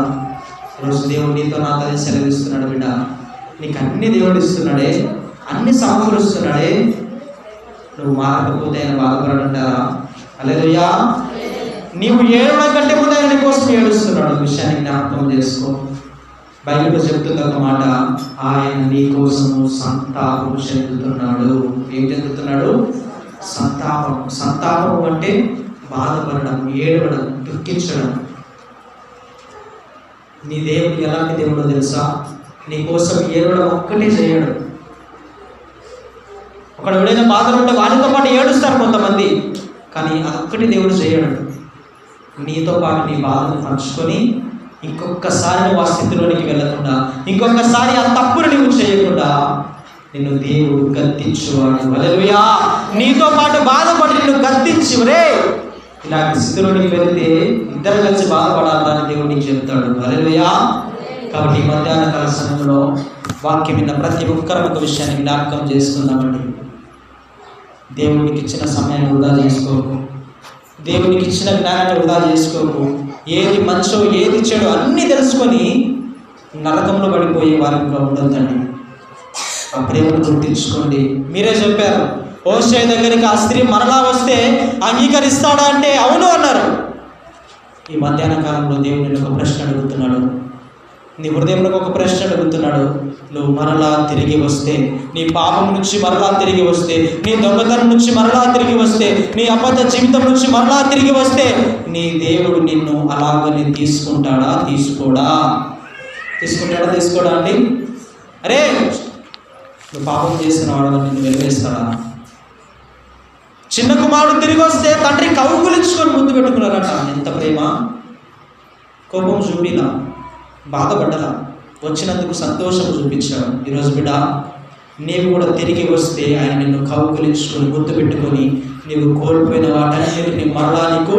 ఈరోజు దేవుడు నీతో నాతో సెలవిస్తున్నాడు, బిడ్డ నీకు అన్ని దేవుడు ఇస్తున్నాడే, అన్ని సమకూరుస్తున్నాడే, నువ్వు మారకపోతే ఆయన బాధపడంటారా? హల్లెలూయా. నీవు ఏడవడం కంటే ముందు ఆయన నీ కోసం ఏడుస్తున్నాడు. విషయాన్ని జ్ఞాపకం చేసుకో. బైబిల్లో చెప్తుంది ఒక మాట, ఆయన నీ కోసము సంతాపము చెందుతున్నాడు. ఏం చెందుతున్నాడు? సంతాపం. సంతాపం అంటే బాధపడడం, ఏడవడం, దుఃఖించడం. నీ దేవుడు ఎలాంటి దేవుడో తెలుసా? నీ కోసం ఏడవడం ఒక్కటే చేయడు. ఒకడు ఎవడైనా బాధలు ఉంటే వాడితో పాటు ఏడుస్తారు కొంతమంది, కానీ అదొక్కటి దేవుడు చేయడు. నీతో పాటు నీ బాధను పంచుకొని ఇంకొకసారి నువ్వు ఆ స్థితిలోనికి వెళ్ళకుండా, ఇంకొకసారి ఆ తప్పును నువ్వు చేయకుండా నిన్ను దేవుడు గద్దించువాడు. హల్లెలూయా. నీతో పాటు బాధపడి నిన్ను గద్దించి, రే ఇలాంటి స్థితిలోనికి వెళ్తే ఇద్దరు కలిసి బాధపడాలని దేవుడు నీకు చెప్తాడు. హల్లెలూయా. కాబట్టి ఈ మధ్యాహ్న కాల సమయంలో వాక్యం విన్న ప్రతి ఒక్కరు ఒక విషయాన్ని జ్ఞాపకం చేసుకుందామండి. దేవునికి ఇచ్చిన సమయాన్ని వృధా చేసుకోకు, దేవునికి ఇచ్చిన జ్ఞానాన్ని వృధా చేసుకోకు. ఏది మంచో ఏది చెడు అన్నీ తెలుసుకొని నరకంలో పడిపోయే వారిగా ఉండొద్దండి. ఆ ప్రేమను గుర్తించుకోండి. మీరే చెప్పారు, హోషే దగ్గరికి ఆ స్త్రీ మరలా వస్తే అంగీకరిస్తాడా అంటే అవును అన్నారు. ఈ మధ్యాహ్న కాలంలో దేవుడిని ఒక ప్రశ్న అడుగుతున్నాడు, నీ హృదయంలో ఒక ప్రశ్న అడుగుతున్నాడు. నువ్వు మరలా తిరిగి వస్తే, నీ పాపం నుంచి మరలా తిరిగి వస్తే, నీ దొంగతనం నుంచి మరలా తిరిగి వస్తే, నీ అబద్ధ జీవితం నుంచి మరలా తిరిగి వస్తే, నీ దేవుడు నిన్ను అలాగనే తీసుకుంటాడా? తీసుకోడా? తీసుకోడా అండి? అరే, నువ్వు పాపం చేసిన వాడు నిన్ను వెలివేస్తాడా? చిన్న కుమారుడు తిరిగి వస్తే తండ్రి కౌగులించుకొని ముందు పెట్టుకున్నారట. ఎంత ప్రేమ! కోపం చూపిలా, బాధపడ్డలా, వచ్చినందుకు సంతోషం చూపించాడు. ఈరోజు బిడ్డ, నీవు కూడా తిరిగి వస్తే ఆయన నిన్ను కౌగులించుకొని గుర్తు పెట్టుకొని నీవు కోల్పోయిన వాటన్నిటిని మరలా నీకు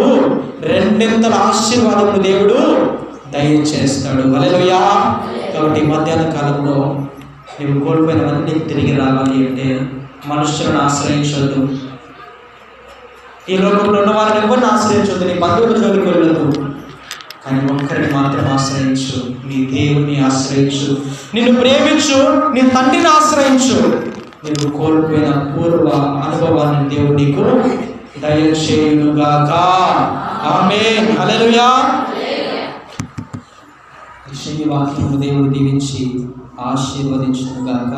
2 ఆశీర్వాదములు దేవుడు దయచేస్తాడు. హల్లెలూయా. కాబట్టి మధ్యాహ్న కాలంలో నీవు కోల్పోయినవన్నీ తిరిగి రావాలి అంటే మనుషులను ఆశ్రయించవద్దు, ఈ లోకంలో ఉన్న వారిని ఎవరిని ఆశ్రయించవద్దు, నీ బంధువుల జోలికి వెళ్ళదు, కానీ ఒక్కరిని మాత్రం ఆశ్రయించు, నీ దేవుని ఆశ్రయించు, నిన్ను ప్రేమించు, నీ తండ్రిని ఆశ్రయించు. నువ్వు కోల్పోయిన పూర్వ అనుభవాన్ని దేవుడు నీకు దయచేయునుగాక. ఆమేన్. హల్లెలూయా. వాక్యము దేవుడు దీవించి ఆశీర్వదించును గాక.